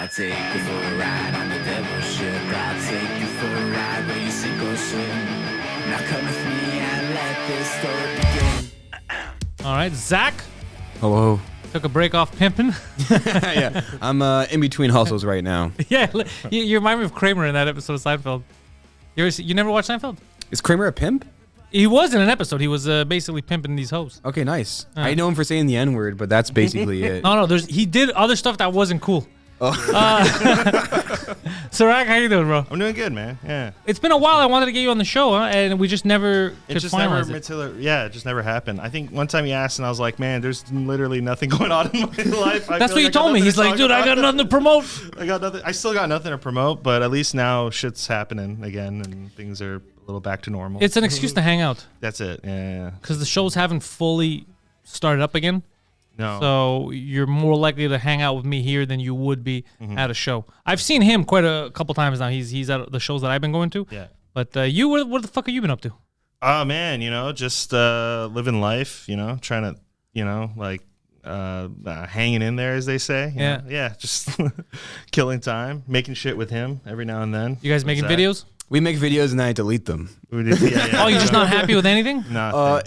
I'll take you for a ride on the devil's ship. I'll take you for a ride where you sink or swim. Now come with me and let this story begin. All right, Zach. Hello. Took a break off pimping. Yeah, I'm in between hustles right now. Yeah, you remind me of Kramer in that episode of Seinfeld. You never watched Seinfeld? Is Kramer a pimp? He was in an episode. He was basically pimping these hoes. Okay, nice. I know him for saying the N-word, but that's basically it. No, he did other stuff that wasn't cool. Oh. Serag, how you doing, bro? I'm doing good, man. Yeah. It's been a while. I wanted to get you on the show, and we just never It just never happened. I think one time you asked, and I was like, man, there's literally nothing going on in my life. That's what you told me. He's like, dude, I got nothing to promote. I still got nothing to promote, but at least now shit's happening again, and things are a little back to normal. It's an excuse to hang out. That's it. Yeah. Because the shows haven't fully started up again. No. So you're more likely to hang out with me here than you would be at a show. I've seen him quite a couple times now. He's at the shows that I've been going to. Yeah. But what the fuck have you been up to? Oh man, just living life. Trying to, hanging in there, as they say. Yeah. Just killing time, making shit with him every now and then. You guys making videos? We make videos and I delete them. Oh, you're just not happy with anything? No.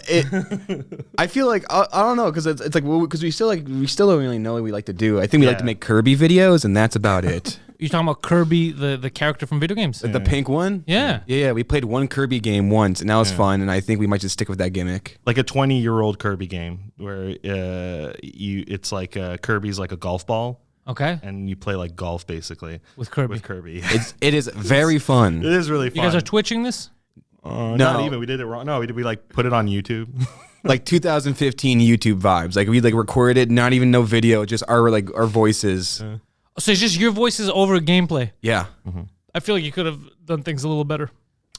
I feel like I don't know because it's like because we still don't really know what we like to do. I think we like to make Kirby videos and that's about it. You're talking about Kirby, the character from video games? The pink one? Yeah. Yeah. We played one Kirby game once and that was fun and I think we might just stick with that gimmick. Like a 20-year-old Kirby game where it's like Kirby's like a golf ball. Okay. And you play like golf basically with Kirby. It is very fun. It is really fun. You guys are twitching this? No. Not even. We did it wrong. No, we like put it on YouTube. Like 2015 YouTube vibes. Like we recorded it, not even no video, just our voices. So it's just your voices over gameplay. Yeah. Mm-hmm. I feel like you could have done things a little better.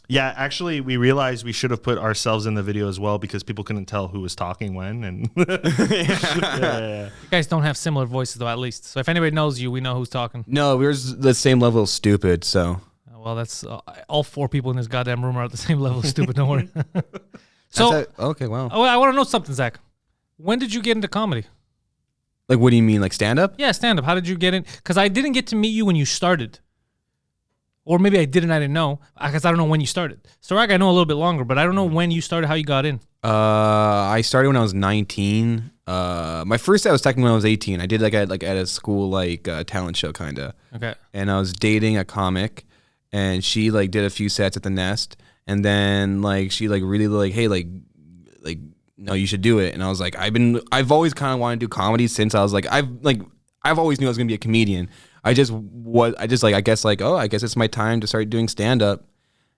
Yeah, actually, we realized we should have put ourselves in the video as well because people couldn't tell who was talking when. And You guys don't have similar voices, though, at least. So if anybody knows you, we know who's talking. No, we're the same level of stupid, so. Well, that's all four people in this goddamn room are at the same level of stupid. Don't worry. So, okay, wow. I want to know something, Zach. When did you get into comedy? Like, what do you mean, like stand-up? Yeah, stand-up. How did you get in? Because I didn't get to meet you when you started. Or maybe I didn't know, because I don't know when you started. Serag, I know a little bit longer, but I don't know when you started, how you got in. I started when I was 19. My first set was technically when I was 18. I did at a school talent show kind of. Okay. And I was dating a comic, and she did a few sets at the Nest, and then she really hey no, you should do it. And I was like, I've always kind of wanted to do comedy since I was I've always knew I was gonna be a comedian. I guess it's my time to start doing stand-up,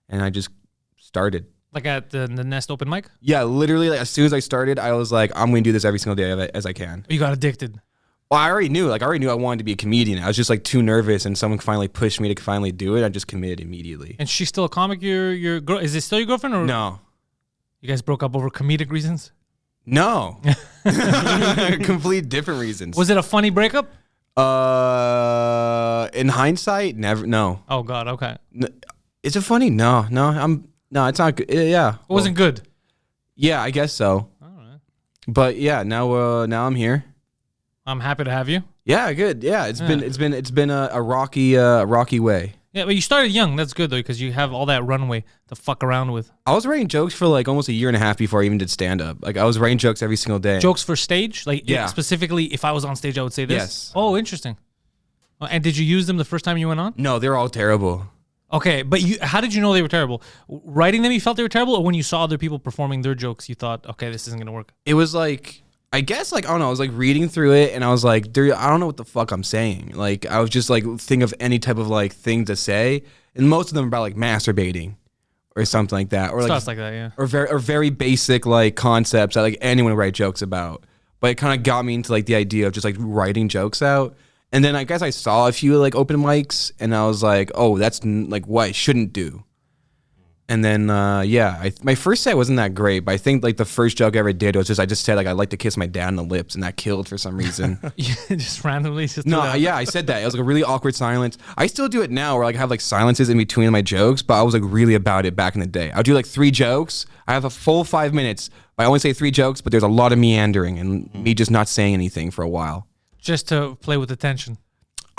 and I just started. Like at the Nest open mic? Yeah, literally, as soon as I started, I was like, I'm going to do this every single day as I can. You got addicted? Well, I already knew I wanted to be a comedian. I was just too nervous, and someone finally pushed me to finally do it. I just committed immediately. And she's still a comic? Your girl? Is it still your girlfriend? Or no. You guys broke up over comedic reasons? No. Complete different reasons. Was it a funny breakup? In hindsight, never. No. Oh God. Okay. Is it funny? No. No, it's not good. Yeah. It wasn't good. Yeah, I guess so. All right. But yeah, now I'm here. I'm happy to have you. Yeah, good. Yeah, it's been a rocky way. Yeah, but you started young. That's good though, because you have all that runway to fuck around with. I was writing jokes for almost a year and a half before I even did stand up. I was writing jokes every single day. Jokes for stage? Yeah. Specifically, if I was on stage, I would say this? Yes. Oh, interesting. And did you use them the first time you went on? No, they're all terrible. Okay, but how did you know they were terrible? Writing them, you felt they were terrible, or when you saw other people performing their jokes, you thought, okay, this isn't going to work? It was I guess I don't know, I was reading through it and I was I don't know what the fuck I'm saying. I was just think of any type of thing to say, and most of them are about masturbating or something like that, or stuff like that, yeah. Or very basic concepts that anyone would write jokes about. But it kind of got me into the idea of just writing jokes out. And then I guess I saw a few open mics and I was like, oh, that's what I shouldn't do. And then, my first set wasn't that great, but I think the first joke I ever did was I just said I'd like to kiss my dad on the lips, and that killed for some reason. Just randomly? I said that. It was a really awkward silence. I still do it now where I have silences in between my jokes, but I was really about it back in the day. I'll do 3 jokes. I have a full 5 minutes. I only say 3 jokes, but there's a lot of meandering and me just not saying anything for a while. Just to play with the tension.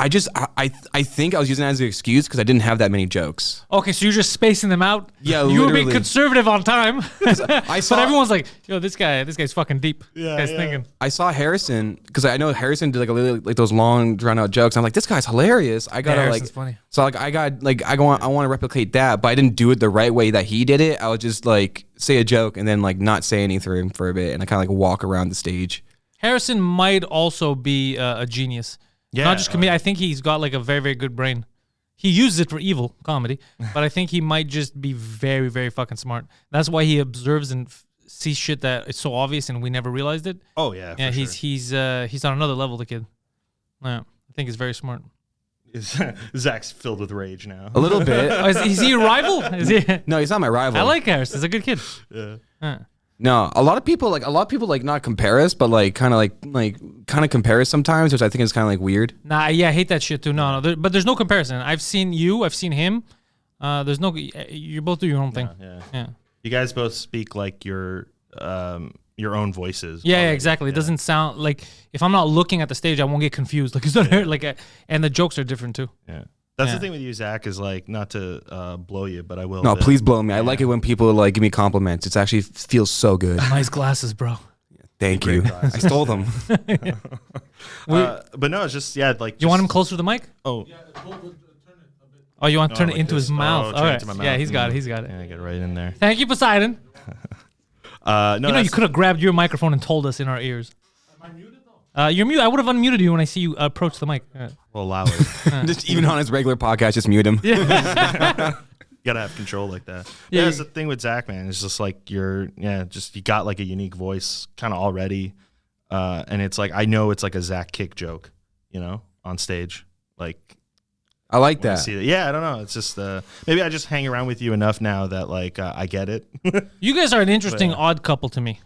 I think I was using that as an excuse because I didn't have that many jokes. Okay, so you're just spacing them out. Yeah, you were being literally. conservative on time. I saw but everyone's like, yo, this guy's fucking deep. Yeah, This guy's yeah. thinking. I saw Harrison because I know Harrison did like a really like those long drawn out jokes. I'm like, this guy's hilarious. I gotta Harrison's like funny. So like I want to replicate that, but I didn't do it the right way that he did it. I would just like say a joke and then like not say anything for a bit, and I kind of like walk around the stage. Harrison might also be a genius. Yeah. Not just comedian. I think he's got like a very, very good brain. He uses it for evil comedy, but I think he might just be very, very fucking smart. That's why he observes and sees shit that is so obvious and we never realized it. Oh yeah. Yeah, For he's on another level. The kid. Yeah, I think he's very smart. sure. Zach's filled with rage now. A little bit. Oh, is he a rival? Is he? No, he's not my rival. I like Harrison. He's a good kid. Yeah. No, a lot of people like not compare us, but like kind of compare us sometimes, which I think is kind of like weird. Nah, yeah, I hate that shit too. No, but there's no comparison. I've seen you. I've seen him. There's no. You both do your own thing. Yeah. You guys both speak like your own voices. Yeah, already. exactly. It doesn't sound like if I'm not looking at the stage, I won't get confused. Like, is that her? Like, and the jokes are different too. Yeah. That's Yeah. the thing with you, Zach, is like not to blow you, but I will. No, a bit. please blow me. I like it when people like give me compliments. It's actually feels so good. Nice glasses, bro. Thank you. glasses. I stole them. But no, it's just like. You want him closer to the mic? Oh, Oh, you want to turn it like into this. his mouth? Oh, All turn it right. to my Yeah, mouth. he's got it. He's got it. yeah, get right in there. Thank you, Poseidon. No, You know, you could have grabbed your microphone and told us in our ears. Am I muted though? You're muted. I would have unmuted you when I see you approach the mic. All right. We'll allow it. Just even on his regular podcast, just mute him. You gotta have control like that. Yeah, Yeah, that's the thing with Zach, man. It's just like you got like a unique voice kind of already, and it's like I know it's like a Zak Kik joke, on stage. Like I like when I that. see that. Yeah, I don't know. It's just maybe I just hang around with you enough now that like I get it. You guys are an interesting odd couple to me,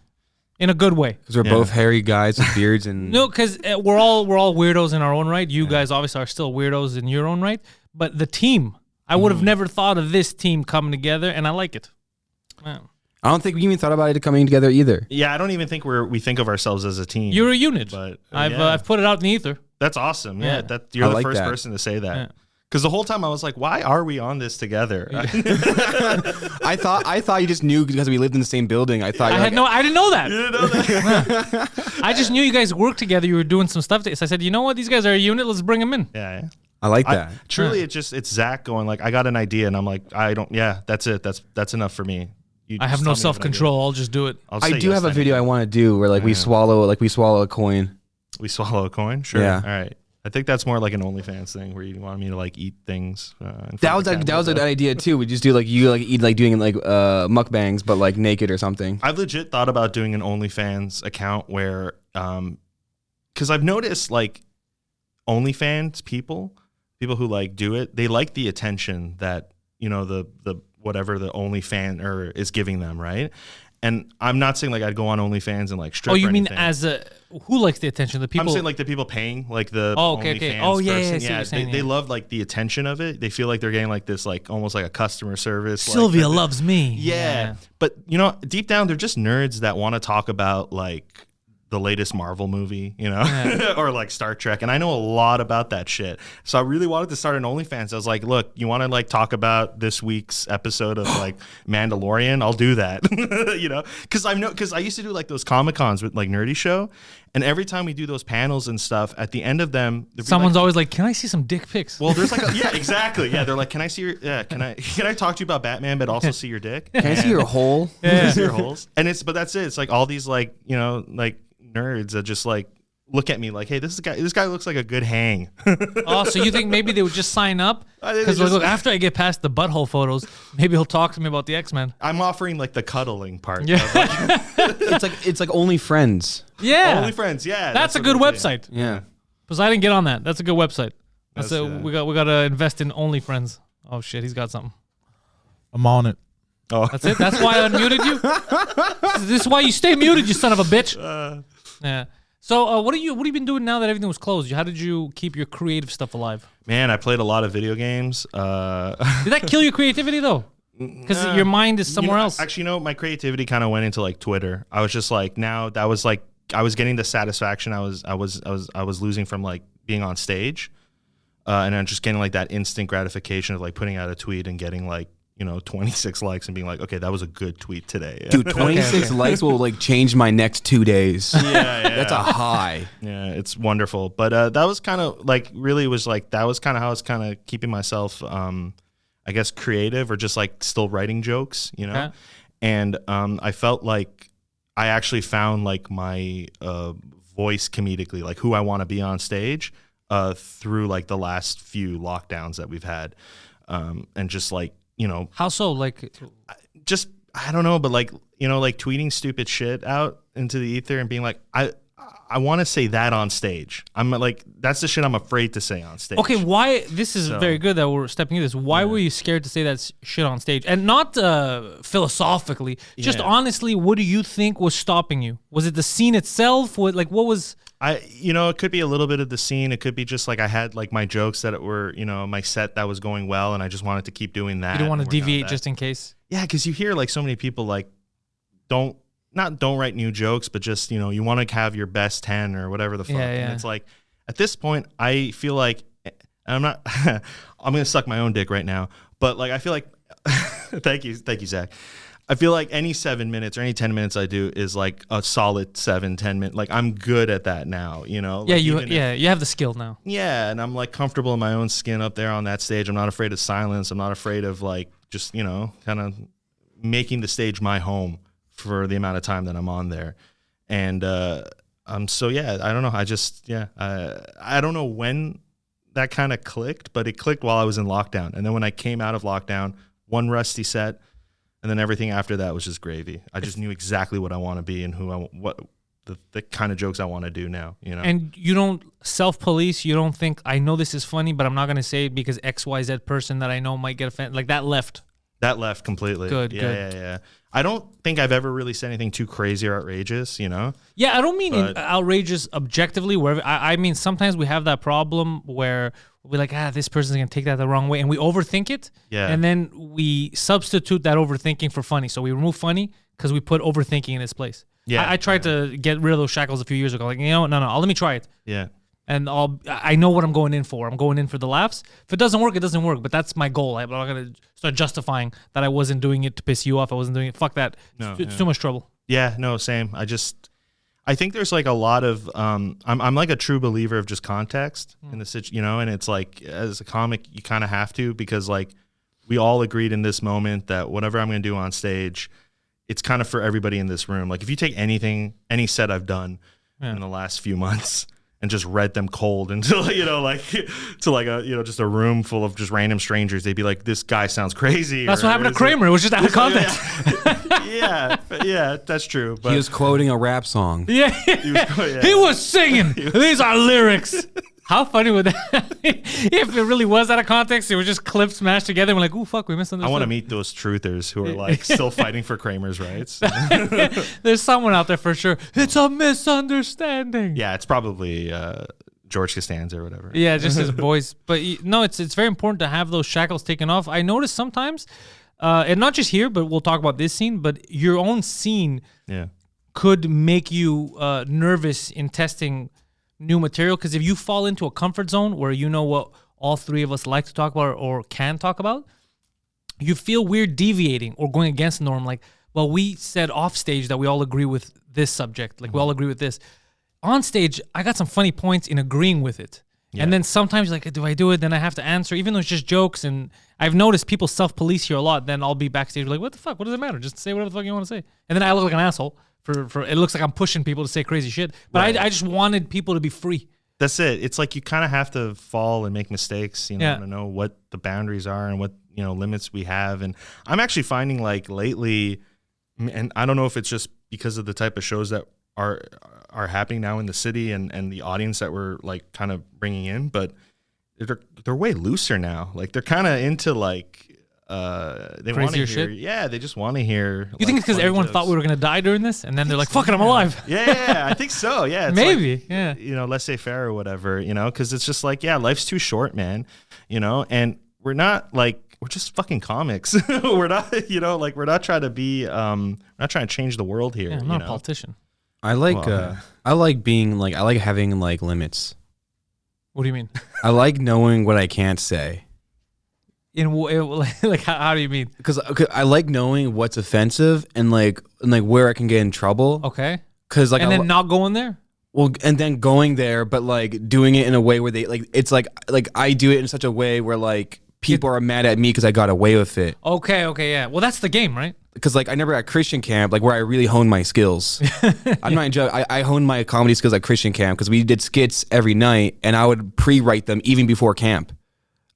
in a good way. Because we're both hairy guys with beards and No, because we're all weirdos in our own right. You guys obviously are still weirdos in your own right. But the team, I would have never thought of this team coming together, and I like it. Wow. I don't think we even thought about it coming together either. Yeah, I don't even think we think of ourselves as a team. You're a unit. But I've put it out in the ether. That's awesome. Yeah, Yeah. that you're I the like first that. person to say Yeah. that. Because the whole time I was like, why are we on this together? I thought you just knew because we lived in the same building. I thought I didn't know that. You know that? I just knew you guys worked together. You were doing some stuff. So I said, you know what? These guys are a unit. Let's bring them in. Yeah. I like that. Truly, it's Zach going like, I got an idea, and I'm like, that's it. That's enough for me. You I just have tell no me what self control. I'll just do it. I'll I say do yes have a to video I anything. want to do where like we swallow a coin. We swallow a coin. Sure. Yeah. All right. I think that's more like an OnlyFans thing where you want me to like eat things. In front That of was the that was camera. a good idea too. We just do like you like eat like doing like mukbangs but like naked or something. I've legit thought about doing an OnlyFans account where, because I've noticed like OnlyFans people who like do it, they like the attention that the whatever the OnlyFan or is giving them, right? And I'm not saying like I'd go on OnlyFans and like strip. Oh, you or mean anything. as a who likes the attention? The people. I'm saying like the people paying, like the Oh, okay, okay. OnlyFans Oh, yeah, yeah, I person. see what you're saying, they yeah. love like the attention of it. They feel like they're getting like this, like almost like a customer service. like, Sylvia type of- loves me. Yeah. But deep down, they're just nerds that want to talk about like the latest Marvel movie, or like Star Trek. And I know a lot about that shit. So I really wanted to start an OnlyFans. I was like, look, you want to like talk about this week's episode of like Mandalorian? I'll do that. Because I used to do like those Comic-Cons with like Nerdy Show. And every time we do those panels and stuff, at the end of them, there'd be, Someone's like, always like, "Can I see some dick pics?" well, there's like yeah, exactly. Yeah, they're like, can I see your can I talk to you about Batman but also see your dick? Can I see your hole? Can I see your holes? And but that's it. It's like all these like, like nerds that just like look at me like, hey, this guy looks like a good hang. Oh, so you think maybe they would just sign up? I think Because they just- look, after I get past the butthole photos, maybe he'll talk to me about the X-Men. I'm offering like the cuddling part. Yeah. It's like only friends. Yeah. OnlyFans, yeah. That's a what good we're doing. website. Yeah. Poseidon, get on that. That's a good website. That's, We got to invest in OnlyFriends. Oh shit, he's got something. I'm on it. Oh, That's it. That's why I unmuted you. This is why you stay muted, you son of a bitch. Yeah. So what have you been doing now that everything was closed? How did you keep your creative stuff alive? man, I played a lot of video games. Did that kill your creativity though? Because your mind is somewhere else. Actually, my creativity kind of went into like Twitter. I was just like, now that was like, I was getting the satisfaction I was losing from like being on stage. and I'm just getting like that instant gratification of like putting out a tweet and getting like 26 likes and being like, okay, that was a good tweet today. Dude, 26 likes will like change my next 2 days. Yeah. That's a high. Yeah, it's wonderful. But that was kind of like really was like that was kind of how I was kind of keeping myself, I guess, creative or just like still writing jokes, Okay. And I felt like I actually found like my voice comedically, like who I want to be on stage through like the last few lockdowns that we've had, and just like How so? Like, just I don't know, but like like tweeting stupid shit out into the ether and being like I want to say that on stage. I'm like that's the shit I'm afraid to say on stage. okay, why? This is very good that we're stepping into this. Why were you scared to say that shit on stage? And not philosophically, just honestly, what do you think was stopping you? Was it the scene itself? What was? It could be a little bit of the scene. It could be just like I had like my jokes that were, my set that was going well, and I just wanted to keep doing that. You don't want to and work on deviate that. just in case. Yeah, because you hear like so many people like don't write new jokes, but just you want to have your best 10 or whatever the fuck. Yeah. And it's like at this point, I feel like I'm not. I'm gonna suck my own dick right now, but like I feel like. Thank you, Zach. I feel like any 7 minutes or any 10 minutes I do is like a solid 7-10 minutes. Like I'm good at that now, Like You have the skill now. Yeah, and I'm like comfortable in my own skin up there on that stage. I'm not afraid of silence. I'm not afraid of like just kind of making the stage my home for the amount of time that I'm on there. And I don't know. I don't know when that kind of clicked, but it clicked while I was in lockdown. And then when I came out of lockdown, one rusty set. And then everything after that was just gravy. I just knew exactly what I want to be and what the kind of jokes I want to do now. And you don't self-police. You don't think I know this is funny, but I'm not gonna say it because XYZ person that I know might get offended. Like that left. That left completely. Good. Yeah. I don't think I've ever really said anything too crazy or outrageous. Yeah, I don't mean outrageous objectively. Wherever I mean, sometimes we have that problem where we're like, this person's gonna take that the wrong way, and we overthink it. Yeah. And then we substitute that overthinking for funny. So we remove funny because we put overthinking in its place. Yeah. I tried to get rid of those shackles a few years ago. Like, no, let me try it. Yeah. And I know what I'm going in for. I'm going in for the laughs. If it doesn't work, it doesn't work. But that's my goal. I'm not gonna start justifying that I wasn't doing it to piss you off. I wasn't doing it. Fuck that. It's too much trouble. Yeah. No. Same. I think there's like a lot of I'm like a true believer of just context in the situation, and it's like as a comic you kind of have to, because like we all agreed in this moment that whatever I'm going to do on stage, it's kind of for everybody in this room. Like if you take any set I've done in the last few months and just read them cold until just a room full of just random strangers, they'd be like, this guy sounds crazy. That's what happened to Kramer. It was just out of context. Yeah, that's true. But He was quoting a rap song. Yeah. He was singing. These are lyrics. How funny would that be? If it really was out of context, it was just clips smashed together and we're like, ooh, fuck, we misunderstood. I want to meet those truthers who are like still fighting for Kramer's rights. There's someone out there for sure. It's a misunderstanding. Yeah, it's probably George Costanza or whatever. Yeah, just his voice. But no, it's very important to have those shackles taken off. I notice sometimes, and not just here, but we'll talk about this scene, but your own scene could make you nervous in testing new material, because if you fall into a comfort zone where you know what all three of us like to talk about or can talk about, you feel weird deviating or going against the norm. Like, well, we said off stage that we all agree with this subject. Like, we all agree with this. On stage, I got some funny points in agreeing with it. Yeah. And then sometimes you're like, do I do it? Then I have to answer, even though it's just jokes. And I've noticed people self-police here a lot. Then I'll be backstage like, what the fuck? What does it matter? Just say whatever the fuck you want to say. And then I look like an asshole. For it looks like I'm pushing people to say crazy shit, but right. I just wanted people to be free. That's it. It's like you kind of have to fall and make mistakes, to know what the boundaries are and what limits we have. And I'm actually finding like lately, and I don't know if it's just because of the type of shows that are happening now in the city and the audience that we're like kind of bringing in, but they're way looser now. Like they're kind of into like. They want to hear shit. Yeah, they just want to hear. You think it's because everyone thought we were gonna die during this, and then they're like, "Fuck it, I'm alive." Yeah, I think so. Yeah, it's maybe. Like, yeah, laissez-faire or whatever. Because it's just like, life's too short, man. And we're not like we're just fucking comics. We're not, we're not trying to be. We're not trying to change the world here. Yeah, I'm not a politician. I like having like limits. What do you mean? I like knowing what I can't say. Like how do you mean? Because I like knowing what's offensive and like where I can get in trouble. Okay. Because like and then not going there. Well, and then going there, but like doing it in a way where they like it's like I do it in such a way where like people are mad at me because I got away with it. Okay, yeah. Well, that's the game, right? Because like I never at Christian camp, like where I really honed my skills. I'm not joking. I honed my comedy skills at Christian camp because we did skits every night, and I would pre-write them even before camp.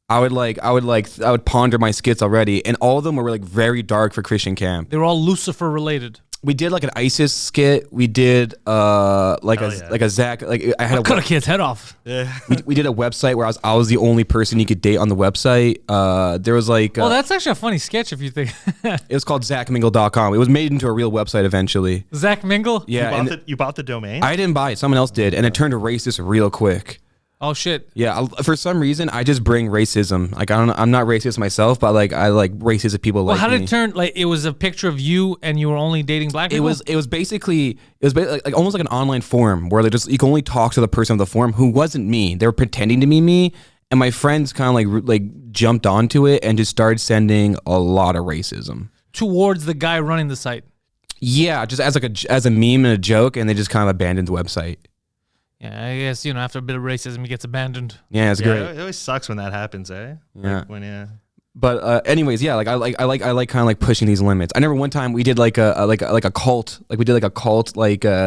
I would ponder my skits already, and all of them were like very dark for Christian camp. They were all Lucifer related. We did like an ISIS skit. We did like a Zak, like I had cut a kid's head off. Yeah. we did a website where I was the only person you could date on the website. There was like well, that's actually a funny sketch if you think. It was called ZakMingle.com. It was made into a real website eventually. Zak Mingle? Yeah. You bought the domain? I didn't buy it. Someone else did, and it turned racist real quick. Oh shit! Yeah, for some reason I just bring racism. Like I'm not racist myself, but like I like racist people. Well, like how did me. it turn? Like it was a picture of you, and you were only dating black people. It was basically like almost like an online forum where you can only talk to the person of the forum who wasn't me. They were pretending to be me, and my friends kind of like jumped onto it and just started sending a lot of racism towards the guy running the site. Yeah, just as a meme and a joke, and they just kind of abandoned the website. Yeah, I guess after a bit of racism, he gets abandoned. Yeah, it's great. It always sucks when that happens, eh? Yeah. Like But anyways, yeah, like I like kind of like pushing these limits. I remember one time we did like a cult, like we did like a cult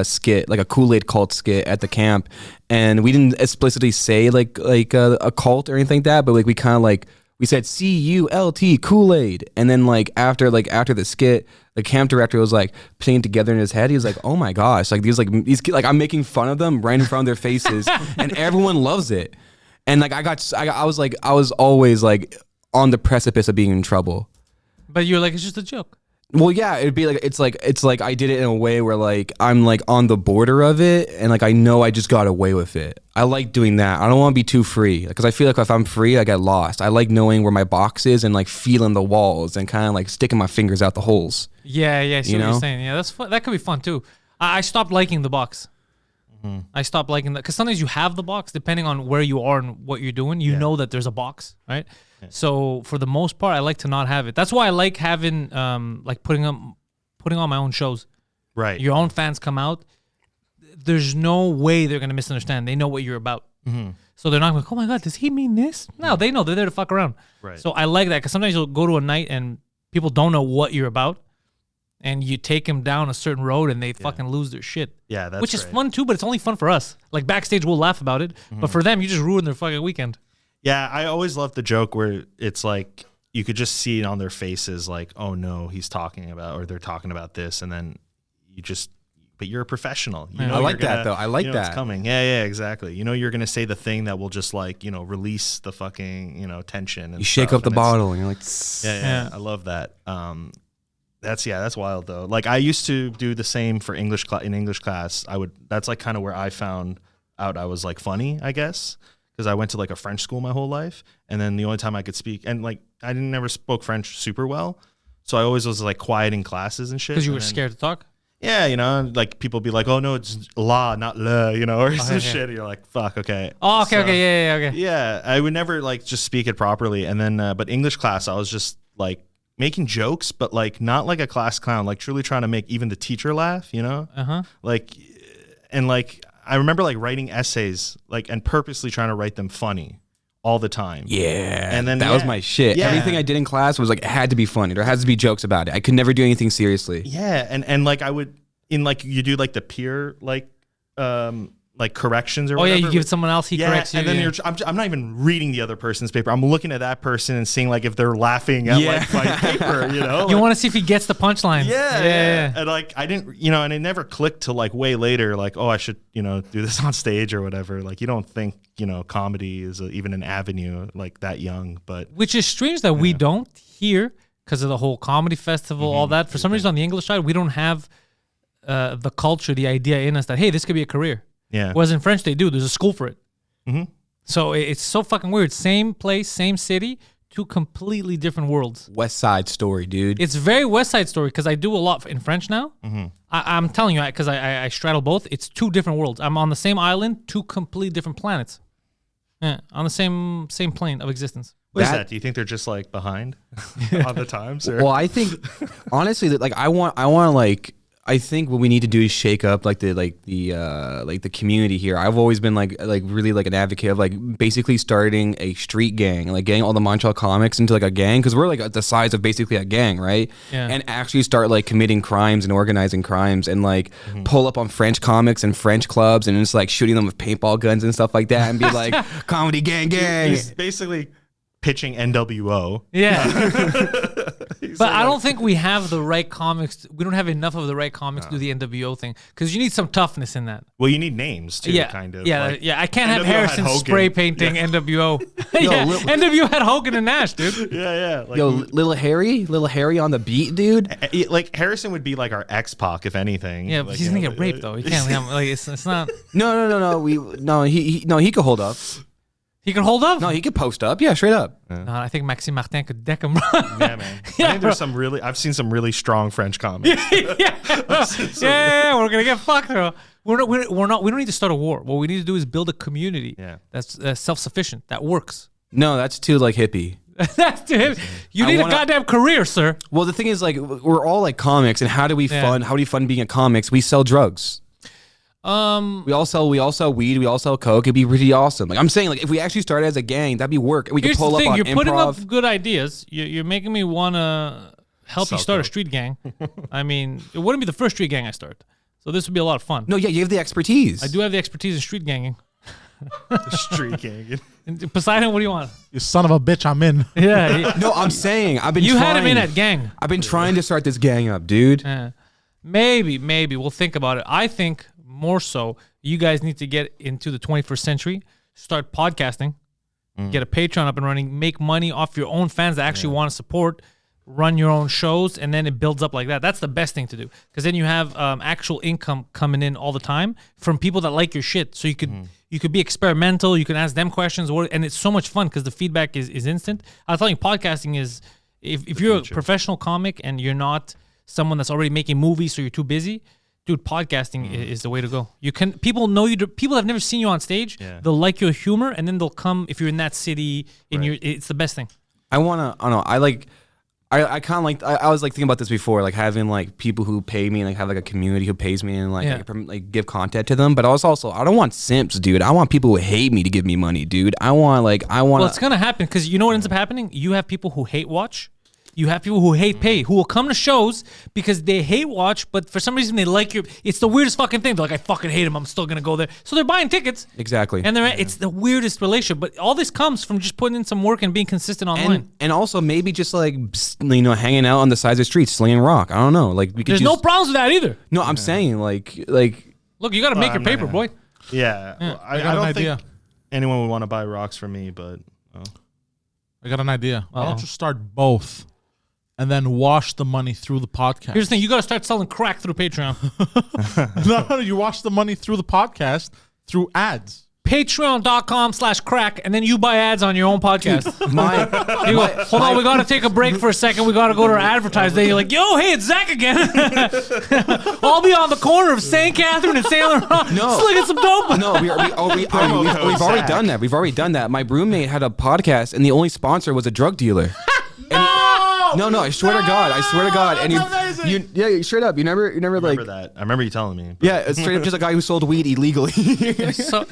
skit, like a Kool-Aid cult skit at the camp, and we didn't explicitly say like a cult or anything like that, but like we kind of like we said CULT Kool-Aid, and then like after the skit, the camp director was like putting it together in his head. He was like, "Oh my gosh!" Like these I'm making fun of them right in front of their faces, and everyone loves it. And like I was always like on the precipice of being in trouble. But you're like, it's just a joke. Well, yeah, it'd be like it's like I did it in a way where like I'm like on the border of it, and like I know I just got away with it. I like doing that. I don't want to be too free because I feel like if I'm free, I get lost. I like knowing where my box is and like feeling the walls and kind of like sticking my fingers out the holes. Yeah, I see what you're saying. Yeah, that's fun. That could be fun too. I stopped liking the box. Mm-hmm. I stopped liking that because sometimes you have the box depending on where you are and what you're doing. You know that there's a box, right? Yeah. So for the most part, I like to not have it. That's why I like having like putting on my own shows. Right. Your own fans come out. There's no way they're gonna misunderstand. They know what you're about. Mm-hmm. So they're not like, oh my god, does he mean this? No, they know. They're there to fuck around. Right. So I like that because sometimes you'll go to a night and people don't know what you're about. And you take them down a certain road and they fucking lose their shit. Yeah, that's which is fun too, but it's only fun for us. Like backstage, we'll laugh about it. Mm-hmm. But for them, you just ruin their fucking weekend. Yeah, I always love the joke where it's like you could just see it on their faces like, oh no, he's talking about, or they're talking about this. And then you just, but you're a professional. You know, I like that though. I like that. It's coming. Yeah, exactly. You know, you're going to say the thing that will just like, release the fucking, tension. And you shake up the bottle and you're like, yeah, I love that. That's wild though. Like I used to do the same for English in English class. That's like kind of where I found out I was like funny, I guess, because I went to like a French school my whole life, and then the only time I could speak, and like I never spoke French super well, so I always was like quiet in classes and shit. Because you were scared to talk. Yeah, like people be like, oh no, it's la, not le, or some shit. And you're like, fuck, okay. Oh, okay, okay. Yeah, I would never like just speak it properly, and then but English class, I was just like making jokes, but like not like a class clown, like truly trying to make even the teacher laugh, like, and like I remember like writing essays, like, and purposely trying to write them funny all the time. Yeah, and then that was my shit. Yeah. Everything I did in class was like it had to be funny. There has to be jokes about it. I could never do anything seriously. Yeah, and like I would like you do like the peer like corrections or whatever. Oh yeah, you give it someone else, he corrects you. And then I'm not even reading the other person's paper. I'm looking at that person and seeing like if they're laughing at like my paper, You like, want to see if he gets the punchline. Yeah. And like I didn't, and it never clicked till like way later, like, oh, I should, do this on stage or whatever. Like you don't think, comedy is even an avenue like that young, but which is strange that we don't here because of the whole comedy festival, all that. For some reason on the English side, we don't have the culture, the idea in us that, hey, this could be a career. Yeah. Whereas in French, they do. There's a school for it. Mm-hmm. So it's so fucking weird. Same place, same city, two completely different worlds. West Side Story, dude. It's very West Side Story because I do a lot in French now. Mm-hmm. I'm telling you, because I straddle both. It's two different worlds. I'm on the same island, two completely different planets. Yeah, on the same plane of existence. What is that? Do you think they're just like behind on the times? Or? Well, I think honestly that like I want like I think what we need to do is shake up like the community here. I've always been like really like an advocate of like basically starting a street gang, like getting all the Montreal comics into like a gang, because we're like the size of basically a gang, right? Yeah. And actually start like committing crimes and organizing crimes and like pull up on French comics and French clubs and just like shooting them with paintball guns and stuff like that and be like comedy gang. He's basically pitching NWO. Yeah. But I don't think we have the right comics. We don't have enough of the right comics to do the NWO thing, because you need some toughness in that. Well, you need names too, kind of. Yeah, like, yeah. I can't have NWO Harrison had Hogan. spray painting NWO. Yeah, NWO had Hogan and Nash, dude. Yeah. Like, Yo, little Harry on the beat, dude. like Harrison would be like our X-Pac, if anything. Yeah, like, he's gonna get raped though. He can't. Like it's not. No. He could hold up. He can hold up. No, he could post up. Yeah, straight up. No, I think Maxime Martin could deck him. Yeah, man. I think there's I've seen some really strong French comics. Yeah, we're gonna get fucked, bro. We don't need to start a war. What we need to do is build a community that's self-sufficient, that works. No, that's too like hippie. That's it. You need a goddamn career, sir. Well, the thing is, like, we're all like comics, and how do we fund being a comics? We sell drugs. We all sell weed. We all sell coke. It'd be pretty awesome. Like I'm saying, like if we actually started as a gang, that'd be work. We could pull up on You're putting improv. up good ideas. You're making me want to help you start a street gang. I mean, it wouldn't be the first street gang I start, so this would be a lot of fun. No, yeah, you have the expertise. I do have the expertise in street ganging. Street gang. And Poseidon, what do you want? You son of a bitch, I'm in. Yeah. No, I'm saying I've been. You trying, had him in at gang. I've been trying to start this gang up, dude. Maybe we'll think about it. I think more so, you guys need to get into the 21st century, start podcasting, get a Patreon up and running, make money off your own fans that actually want to support, run your own shows, and then it builds up like that. That's the best thing to do, because then you have actual income coming in all the time from people that like your shit. So you could be experimental, you can ask them questions, and it's so much fun because the feedback is instant. I thought podcasting is, if you're a professional comic and you're not someone that's already making movies, so you're too busy, dude, podcasting is the way to go. People know you. People have never seen you on stage. Yeah. They'll like your humor, and then they'll come if you're in that city. It's the best thing. I kind of like. I was like thinking about this before, like having like people who pay me and like have like a community who pays me and like like give content to them. But I don't want simps, dude. I want people who hate me to give me money, dude. Well, it's gonna happen because you know what ends up happening. You have people who hate watch. You have people who hate pay, who will come to shows because they hate watch, but for some reason they like your. It's the weirdest fucking thing. They're like, I fucking hate him. I'm still gonna go there. So they're buying tickets. Exactly. And it's the weirdest relationship. But all this comes from just putting in some work and being consistent online. And also maybe just like hanging out on the sides of the streets, slinging rock. I don't know. Like there's no problems with that either. No, I'm saying like. Look, you got to make your paper, boy. Yeah. Well, I don't think anyone would want to buy rocks from me, but I got an idea. Why don't you start both? And then wash the money through the podcast. Here's the thing. You got to start selling crack through Patreon. No, you wash the money through the podcast through ads. Patreon.com/crack, and then you buy ads on your own podcast. Hold on, we got to take a break for a second. We got to go to our advertising. You're like, yo, hey, it's Zach again. I'll be on the corner of St. Catherine and Saint Laurent slinging some dope. No, we've already done that. We've already done that. My roommate had a podcast, and the only sponsor was a drug dealer. No, I swear to God. And you straight up, you never like that. I remember you telling me. Yeah, it's straight up just a guy who sold weed illegally. So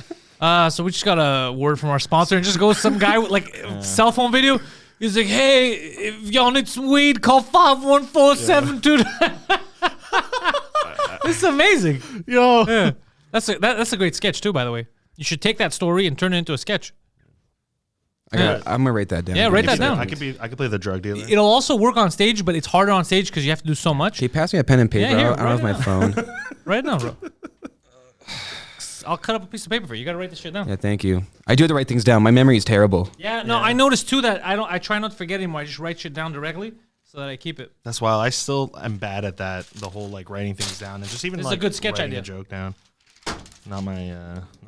we just got a word from our sponsor, and just goes some guy with like cell phone video. He's like, hey, if y'all need some weed, call 51472. This is amazing. Yo. Yeah. That's a great sketch too, by the way. You should take that story and turn it into a sketch. I'm gonna write that down. Yeah, write that down. I could play the drug dealer. It'll also work on stage, but it's harder on stage because you have to do so much. Hey, pass me a pen and paper. Yeah, I don't have my phone. Right now, bro. I'll cut up a piece of paper for you. You gotta write this shit down. Yeah, thank you. I do have to write things down. My memory is terrible. Yeah, no, I noticed too that I try not to forget anymore. I just write shit down directly so that I keep it. That's why I still am bad at that. The whole like writing things down and just even this like is a good sketch writing idea. A joke down. Not my.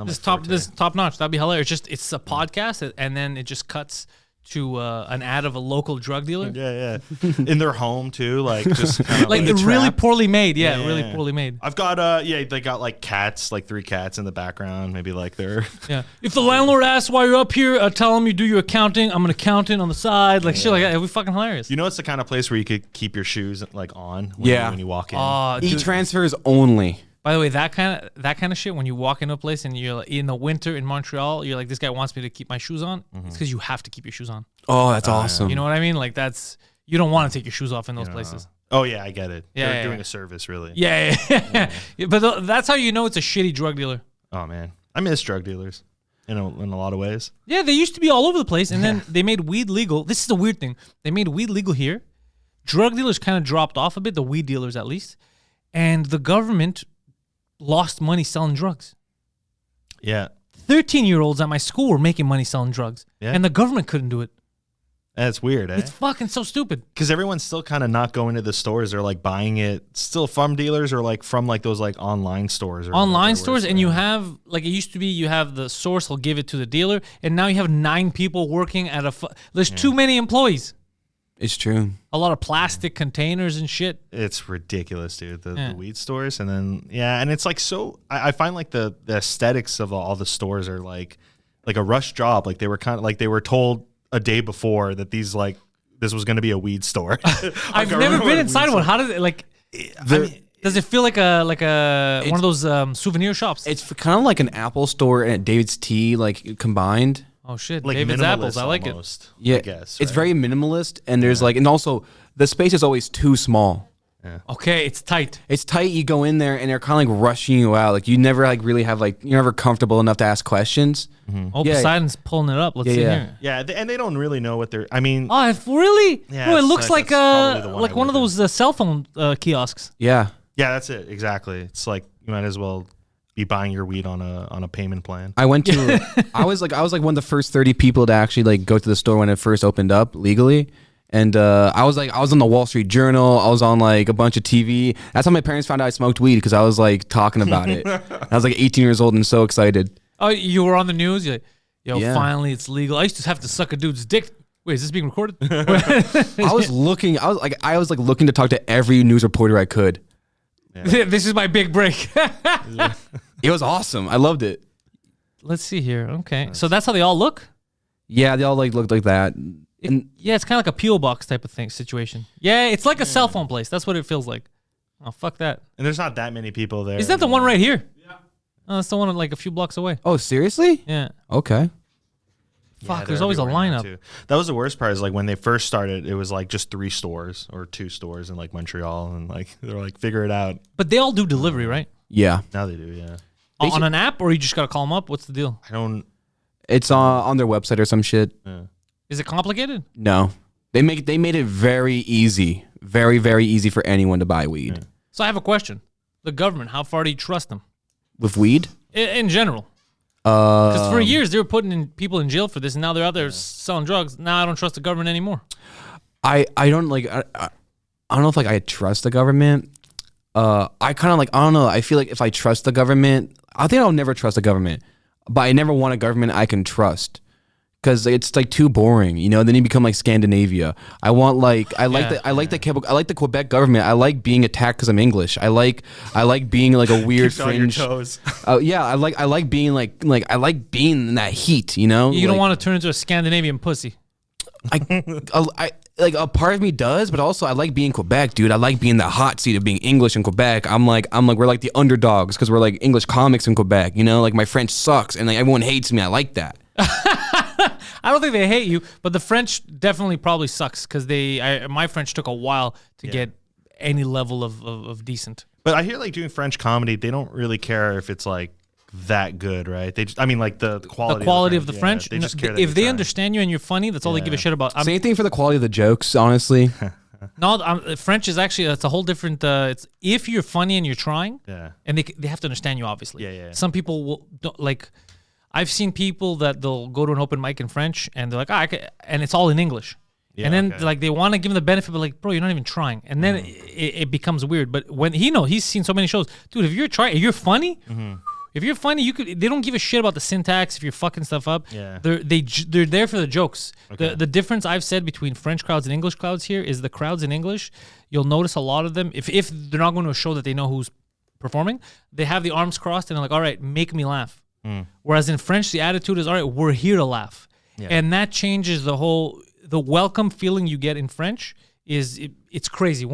This top notch. That'd be hilarious. It's a podcast, and then it just cuts to an ad of a local drug dealer. Yeah. In their home too, like just kind of Like really poorly made. Yeah, really poorly made. I've got they got like cats, like 3 cats in the background. Maybe like they're Yeah. If the landlord asks why you're up here, tell him you do your accounting. I'm an accountant on the side, like shit like that. It'd be fucking hilarious. You know, it's the kind of place where you could keep your shoes like on when you walk in. E-transfers only. By the way, that kind of shit, when you walk into a place and you're like, in the winter in Montreal, you're like, this guy wants me to keep my shoes on. It's because you have to keep your shoes on. Oh, that's awesome. You know what I mean? Like you don't want to take your shoes off in those places. Oh yeah, I get it. Yeah, They're doing a service, really. Yeah. But that's how you know it's a shitty drug dealer. Oh man, I miss drug dealers in a lot of ways. Yeah, they used to be all over the place, and then they made weed legal. This is the weird thing. They made weed legal here. Drug dealers kind of dropped off a bit, the weed dealers at least, and the government lost money selling drugs. Yeah. 13-year-olds at my school were making money selling drugs, and the government couldn't do it. That's weird, eh? It's fucking so stupid. Because everyone's still kind of not going to the stores. They're like buying it still from dealers or like from like those like online stores. Or online stores, and you have, like it used to be, you have the source will give it to the dealer, and now you have 9 people working at there's too many employees. It's true. A lot of plastic containers and shit. It's ridiculous, dude. The weed stores, and then and it's like so. I find like the aesthetics of all the stores are like a rush job. Like they were kind of like they were told a day before that this was going to be a weed store. I've never been inside one. How does it like? Does it feel like a one of those souvenir shops? It's kind of like an Apple store and a David's Tea like combined. Oh shit, like David's apples. I like almost, it. Yeah, I guess, it's very minimalist, and there's and also the space is always too small. Yeah. Okay, it's tight. It's tight. You go in there, and they're kind of like rushing you out. Like you never like really have like you're never comfortable enough to ask questions. Oh, Poseidon's pulling it up. Let's see here. Yeah, and they don't really know what they're. I mean, really? Yeah, Bro, it looks like one of do. those cell phone kiosks. Yeah. Yeah, that's it exactly. It's like you might as well be buying your weed on a payment plan. I went to. I was like one of the first 30 people to actually like go to the store when it first opened up legally. And I was on the Wall Street Journal. I was on like a bunch of TV. That's how my parents found out I smoked weed, because I was like talking about it. I was like 18 years old and so excited. Oh, you were on the news? You're like, Yeah. finally it's legal. I used to have to suck a dude's dick. Wait, is this being recorded? I was looking to talk to every news reporter I could. This is my big break. It was awesome. I loved it. Let's see here. Okay. So that's how they all look? Yeah, they all like looked like that. Yeah, it's kind of like a P.O. box type of thing situation. Yeah, it's like a cell phone place. That's what it feels like. Oh, fuck that. And there's not that many people there. Is that the one right here? Yeah. Oh, that's the one like a few blocks away. Oh, seriously? Yeah. Okay. Fuck, there's always a lineup. Too. That was the worst part, is like when they first started, it was like just 3 stores or 2 stores in like Montreal, and like they're like, figure it out. But they all do delivery, right? Yeah. Now they do, yeah. On an app, or you just got to call them up? What's the deal? I don't. It's on their website or some shit. Yeah. Is it complicated? No. They made it very easy. Very, very easy for anyone to buy weed. Yeah. So I have a question. The government, how far do you trust them? With weed? In general. Because for years, they were putting people in jail for this, and now they're out there selling drugs. Now I don't trust the government anymore. I don't like I don't know if like I trust the government. I kind of like, I don't know. I feel like if I trust the government, I think I'll never trust the government. But I never want a government I can trust, because it's like too boring, you know. Then you become like Scandinavia. I want like I like the Quebec government. I like being attacked because I'm English. I like being like a weird Keeps on your fringe. toes. Yeah, I like being like I like being in that heat, you know. You don't want to turn into a Scandinavian pussy. I like a part of me does, but also I like being Quebec, dude. I like being the hot seat of being English in Quebec. I'm like we're like the underdogs because we're like English comics in Quebec, you know. Like my French sucks and like everyone hates me. I like that. I don't think they hate you, but the French definitely probably sucks, because my French took a while to get any level of decent. But I hear like doing French comedy, they don't really care if it's like that good, right? They just, I mean, like the quality, of the French. They just care that if they you're understand you and you're funny, that's all they give a shit about. Same thing for the quality of the jokes, honestly. No, French is actually, that's a whole different. It's if you're funny and you're trying, and they have to understand you, obviously. Yeah. Some people don't like. I've seen people that they'll go to an open mic in French and they're like, and it's all in English. Yeah, and then okay. like they want to give him the benefit, but like, bro, you're not even trying. And then it becomes weird. But when he's seen so many shows, dude, if you're funny, If you're funny, you could. They don't give a shit about the syntax if you're fucking stuff up. Yeah. They're there for the jokes. Okay. The difference I've said between French crowds and English crowds here is the crowds in English. You'll notice a lot of them. If they're not going to a show that they know who's performing, they have the arms crossed and they're like, all right, make me laugh. Whereas in French, the attitude is, all right, we're here to laugh. Yeah. And that changes the welcome feeling you get in French it's crazy.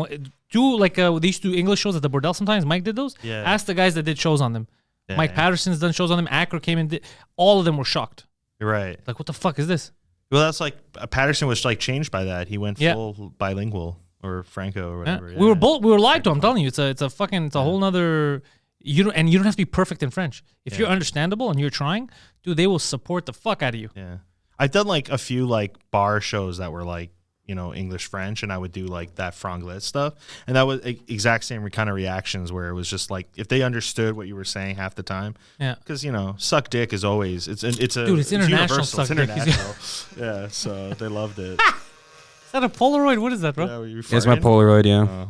Do like they used to do English shows at the Bordel sometimes. Mike did those. Yeah. Ask the guys that did shows on them. Yeah, Mike Patterson's done shows on them. Acker came and did. All of them were shocked. You're right. Like, what the fuck is this? Well, that's like Patterson was like changed by that. He went full bilingual or Franco or whatever. Yeah. We were lied to. I'm telling you, it's a whole nother. You don't have to be perfect in French. If you're understandable and you're trying, dude, they will support the fuck out of you. Yeah, I've done like a few like bar shows that were like, English French, and I would do like that franglais stuff, and that was exact same kind of reactions where it was just like if they understood what you were saying half the time. Yeah, because suck dick is always it's international. Universal. It's international. Yeah, so they loved it. Is that a Polaroid? What is that, bro? Yeah, it's my Polaroid. Yeah.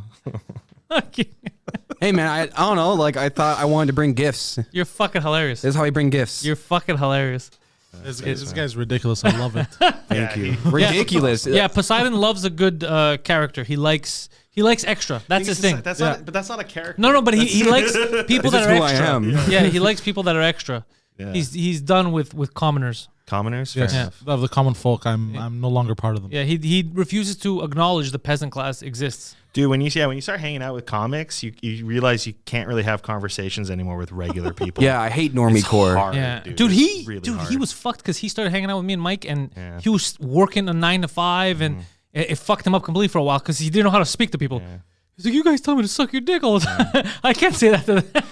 Okay. Hey man, I don't know. Like I thought I wanted to bring gifts. You're fucking hilarious. This is how we bring gifts. You're fucking hilarious. This guy's ridiculous. I love it. Thank you. Ridiculous. Yeah, Poseidon loves a good character. He likes extra. That's his thing. But that's not a character. No, but he likes people that are who extra. I am. Yeah, he likes people that are extra. Yeah. He's done with commoners. Commoners? Yes. Of the common folk, I'm no longer part of them. Yeah, he refuses to acknowledge the peasant class exists. Dude, when you start hanging out with comics, you realize you can't really have conversations anymore with regular people. Yeah, I hate normie core. Hard, yeah, dude, he was fucked because he started hanging out with me and Mike, and he was working a 9 to 5, and it fucked him up completely for a while because he didn't know how to speak to people. Yeah. He's like, you guys tell me to suck your dick all the time. I can't say that to them.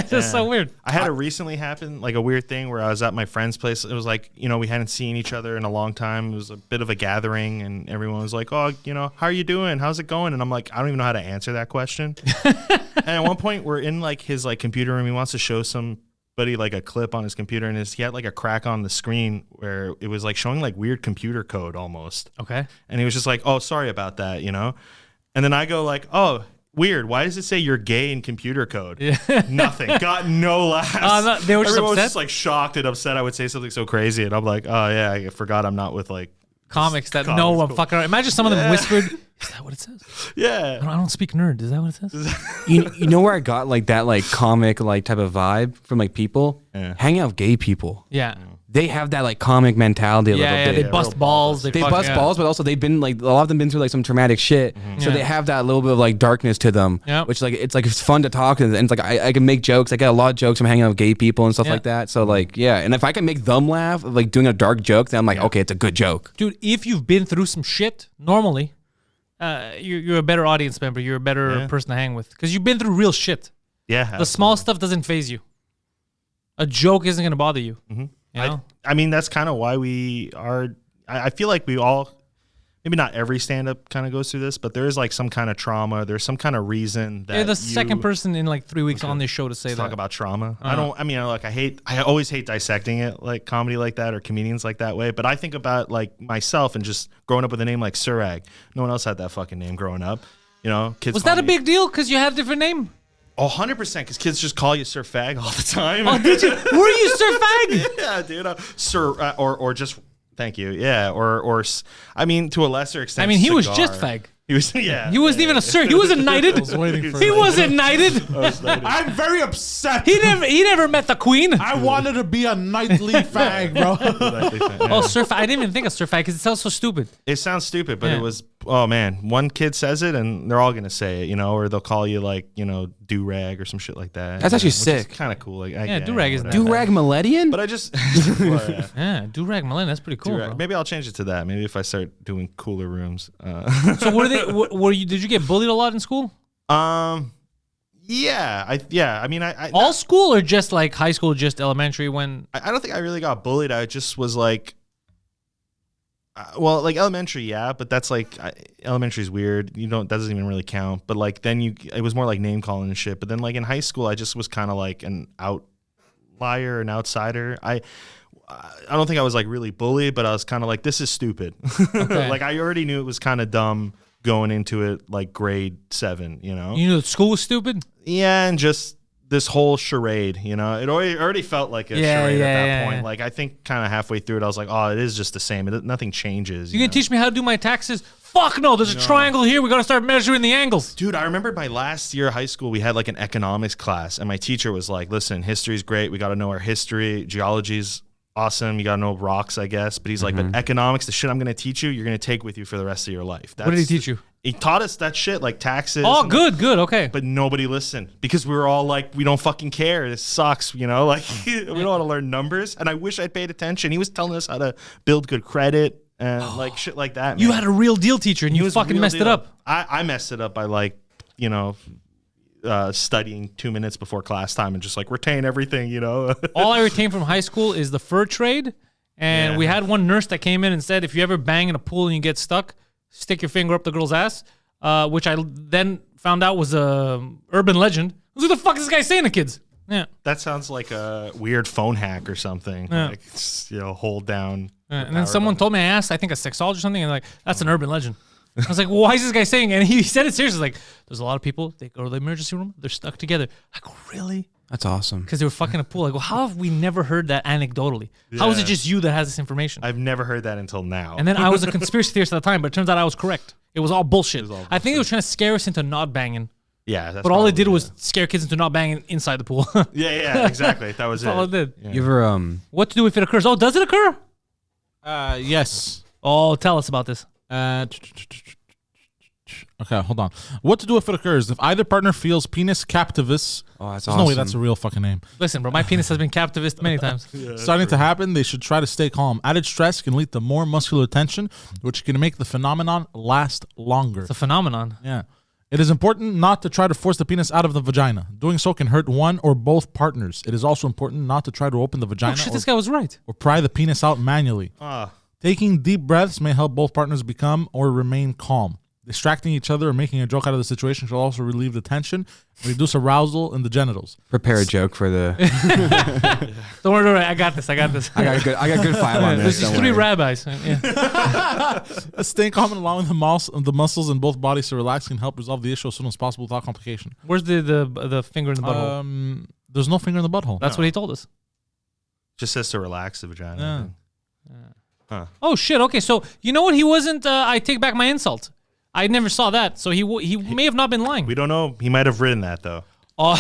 That's so weird. I had it recently happen, like a weird thing where I was at my friend's place. It was like, we hadn't seen each other in a long time. It was a bit of a gathering, and everyone was like, oh, how are you doing? How's it going? And I'm like, I don't even know how to answer that question. And at one point, we're in like his like computer room. He wants to show somebody like a clip on his computer, and he had like a crack on the screen where it was like showing like weird computer code almost. Okay. And he was just like, oh, sorry about that, And then I go like, oh, weird. Why does it say you're gay in computer code? Yeah. Nothing. Got no laughs. They were just Everyone was upset? just like shocked and upset I would say something so crazy. And I'm like, oh, yeah, I forgot I'm not with like comics that know I'm fucking around. Imagine some of them whispered, is that what it says? Yeah. I don't speak nerd. Is that what it says? You know where I got like that like comic like type of vibe from like people? Yeah. Hanging out with gay people. Yeah. They have that like comic mentality a little bit. They bust balls. They bust balls, but also they've been like a lot of them been through like some traumatic shit, so they have that little bit of like darkness to them. Yep. Which it's fun to talk, and it's like I can make jokes. I get a lot of jokes from hanging out with gay people and stuff like that. So like and if I can make them laugh, like doing a dark joke, then I'm like, okay, it's a good joke. Dude, if you've been through some shit, normally, you're a better audience member. You're a better person to hang with because you've been through real shit. Yeah. The absolutely. small stuff doesn't faze you. A joke isn't gonna bother you. Mm-hmm. You know? I mean, that's kind of why we are. I feel like we all, maybe not every stand-up kind of goes through this, but there is like some kind of trauma. There's some kind of reason that you're the second person in like 3 weeks on this show to say that. Talk about trauma. I always hate dissecting it like comedy like that or comedians like that way. But I think about like myself and just growing up with a name like Serag. No one else had that fucking name growing up. Kids. Was that a big deal because you had a different name? Oh, 100%, because kids just call you Sir Fag all the time. Oh, did you? Were you Sir Fag? Yeah, dude. Sir, or just, thank you. Yeah, or I mean, to a lesser extent, he was just Fag. He was, yeah. He wasn't even a sir. He wasn't knighted. I was waiting for he that. wasn't knighted. I'm very upset. He never met the queen. I wanted to be a knightly fag, bro. Oh, Sir Fag. I didn't even think of Sir Fag because it sounds so stupid. It sounds stupid, but it was, oh man, one kid says it and they're all going to say it, or they'll call you like, do-rag or some shit like that. That's actually sick. Kind of cool. Like, do-rag is nice. Do-rag Meletian? But I just... Yeah, do-rag Meletian. That's pretty cool, bro. Maybe I'll change it to that. Maybe if I start doing cooler rooms. So did you get bullied a lot in school? Yeah. I mean, all school or just like high school, just elementary when... I don't think I really got bullied. I just was like... like elementary, yeah, but that's like elementary is weird. That doesn't even really count. But like then it was more like name calling and shit. But then like in high school, I just was kind of like an outlier, an outsider. I don't think I was like really bullied, but I was kind of like, this is stupid. Okay. Like I already knew it was kind of dumb going into it like grade 7. You knew school was stupid. Yeah, and just this whole charade, you know, it already felt like a charade at that point. Like I think kind of halfway through it, I was like, oh, it is just the same. Nothing changes. You can teach me how to do my taxes? Fuck no, there's a triangle here. We got to start measuring the angles. Dude, I remember my last year of high school, we had like an economics class, and my teacher was like, listen, history's great. We got to know our history. Geology's awesome. You got to know rocks, I guess. But he's like, but economics, the shit I'm going to teach you, you're going to take with you for the rest of your life. What did he teach you? He taught us that shit, like taxes. Oh, good, okay. But nobody listened because we were all like, we don't fucking care. This sucks, you know? Like, we don't want to learn numbers. And I wish I'd paid attention. He was telling us how to build good credit and like shit like that. You man. had a real deal teacher and you fucking messed it up. I messed it up by like, you know, studying 2 minutes before class time and just like retain everything, you know? All I retained from high school is the fur trade. And we had one nurse that came in and said, if you ever bang in a pool and you get stuck, stick your finger up the girl's ass, which I then found out was a urban legend. What the fuck is this guy saying to kids? Yeah. That sounds like a weird phone hack or something. Yeah. Like, you know, hold down. And then someone told me, I asked, I think a sexologist or something, and like, that's an urban legend. I was like, well, why is this guy saying? And he said it seriously. Like, there's a lot of people, they go to the emergency room, they're stuck together. Like, really? That's awesome. Because they were fucking a pool. Like, well, how have we never heard that anecdotally? How is it just you that has this information? I've never heard that until now. And then I was a conspiracy theorist at the time, but it turns out I was correct. It was all bullshit. I think it was trying to scare us into not banging. Yeah, that's but all it did was scare kids into not banging inside the pool. Yeah, exactly. That was That's all it did. You ever What to do if it occurs? Oh, does it occur? Yes. Oh, tell us about this. Okay, hold on. What to do if it occurs? If either partner feels penis captivus. Oh, that's There's awesome. no way that's a real fucking name. Listen, bro, my penis has been captivist many times. Starting to happen, they should try to stay calm. Added stress can lead to more muscular tension, which can make the phenomenon last longer. It's a phenomenon. Yeah. It is important not to try to force the penis out of the vagina. Doing so can hurt one or both partners. It is also important not to try to open the vagina Oh, shit, this guy was right. or pry the penis out manually. Taking deep breaths may help both partners become or remain calm. Distracting each other or making a joke out of the situation should also relieve the tension and reduce arousal in the genitals. Prepare a joke for the. Don't worry, I got this. I got good file on this. There's 3 rabbis. Yeah. Staying calm and allowing the muscles in both bodies to relax can help resolve the issue as soon as possible without complication. Where's the finger in the butthole? There's no finger in the butthole. That's what he told us. Just says to relax the vagina. Yeah. Oh shit. Okay, so you know what? He wasn't. I take back my insult. I never saw that, so he may have not been lying. We don't know. He might have written that though. Oh,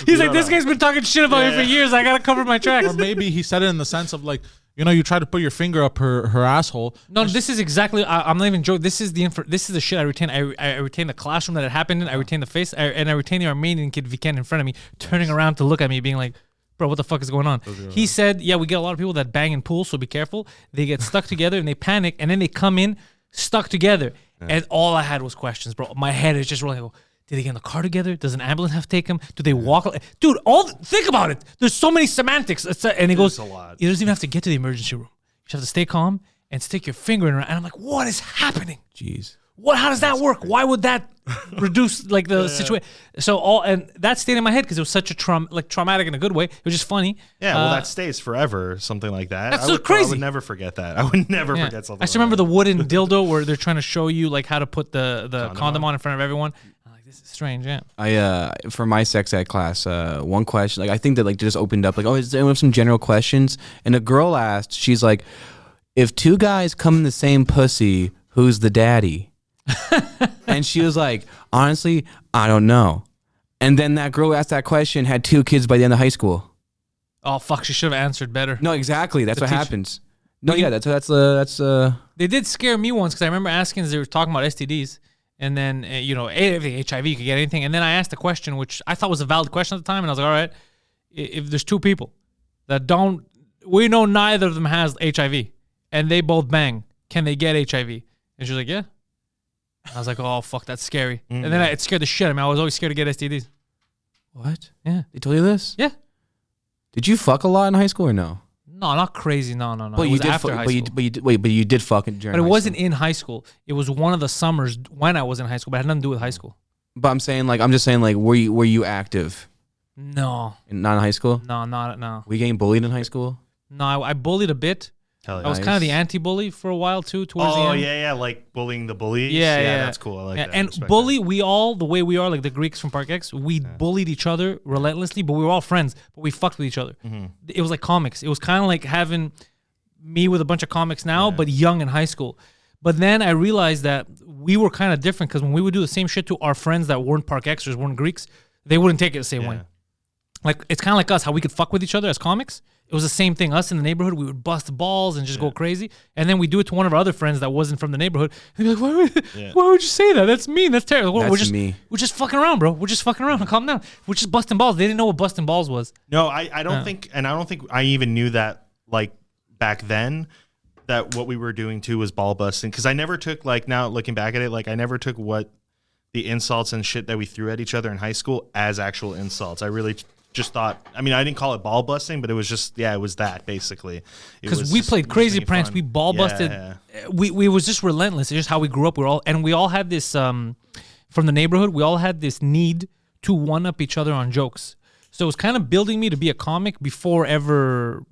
he's like, this guy's been talking shit about me for years. I gotta cover my tracks. Or maybe he said it in the sense of like, you know, you try to put your finger up her asshole. No, this is exactly. I'm not even joking. This is the shit I retain. I retain the classroom that it happened in. I retain the face, and I retain the Armenian kid Viken in front of me, turning around to look at me, being like, bro, what the fuck is going on? He said, yeah, we get a lot of people that bang in pools, so be careful. They get stuck together and they panic, and then they come in stuck together. And all I had was questions, bro. My head is just rolling. Did they get in the car together? Does an ambulance have to take them? Do they walk? Dude, think about it. There's so many semantics. And he goes, a lot. You don't even have to get to the emergency room. You just have to stay calm and stick your finger in her. And I'm like, what is happening? Jeez. How does that work? Why would that reduce like the situation? So and that stayed in my head because it was such a traumatic in a good way. It was just funny. Yeah, well, that stays forever. Something like that. That's so crazy. I would never forget that. I would never forget something. I still remember the wooden dildo where they're trying to show you like how to put the condom on in front of everyone. I'm like, this is strange. Yeah. I for my sex ed class, one question, like I think that like just opened up like, oh, is there anyone have some general questions? And a girl asked, she's like, if 2 guys come in the same pussy, who's the daddy? And she was like, honestly, I don't know. And then that girl who asked that question had 2 kids by the end of high school. Oh fuck! She should have answered better. No, exactly. That's what happens. No, yeah, that's. They did scare me once because I remember asking. They were talking about STDs, and then HIV, you could get anything. And then I asked a question which I thought was a valid question at the time, and I was like, all right, if there's 2 people that we know neither of them has HIV, and they both bang, can they get HIV? And she was like, yeah. I was like, oh, fuck, that's scary. And then it scared the shit out of me. I was always scared to get STDs. What? Yeah. They told you this? Yeah. Did you fuck a lot in high school or no? No, not crazy. No. But it you was did after high school. But you did fuck during But it high wasn't school. in high school. It was one of the summers when I was in high school, but it had nothing to do with high school. But I'm just saying, were you active? No. Not in high school? No. Were you getting bullied in high school? No, I bullied a bit. Hell yeah. I was kind of the anti-bully for a while too. Towards the Oh end. yeah, like bullying the bullies. Yeah. That's cool. I like that. I And respect bully, we all the way we are, like the Greeks from Park X, we bullied each other relentlessly, but we were all friends, but we fucked with each other. It was like comics. It was kind of like having me with a bunch of comics now, but young in high school. But then I realized that we were kind of different because when we would do the same shit to our friends that weren't Park Xers, weren't Greeks, they wouldn't take it the same way. Like, it's kind of like us, how we could fuck with each other as comics. It was the same thing. Us in the neighborhood, we would bust balls and just go crazy. And then we do it to one of our other friends that wasn't from the neighborhood. And be like, why would you say that? That's mean. That's terrible. That's me. We're just fucking around, bro. We're just fucking around. Calm down. We're just busting balls. They didn't know what busting balls was. No, I don't think, and I don't think I even knew that, like, back then, that what we were doing too was ball busting. Because I never took, like, now looking back at it, like, I never took what the insults and shit that we threw at each other in high school as actual insults. I really just thought, I mean, I didn't call it ball busting, but it was just, it was that basically. Because we played crazy pranks. Fun. We ball busted. We was just relentless. It's just how we grew up. We all had this, from the neighborhood, we all had this need to one-up each other on jokes. So it was kind of building me to be a comic before ever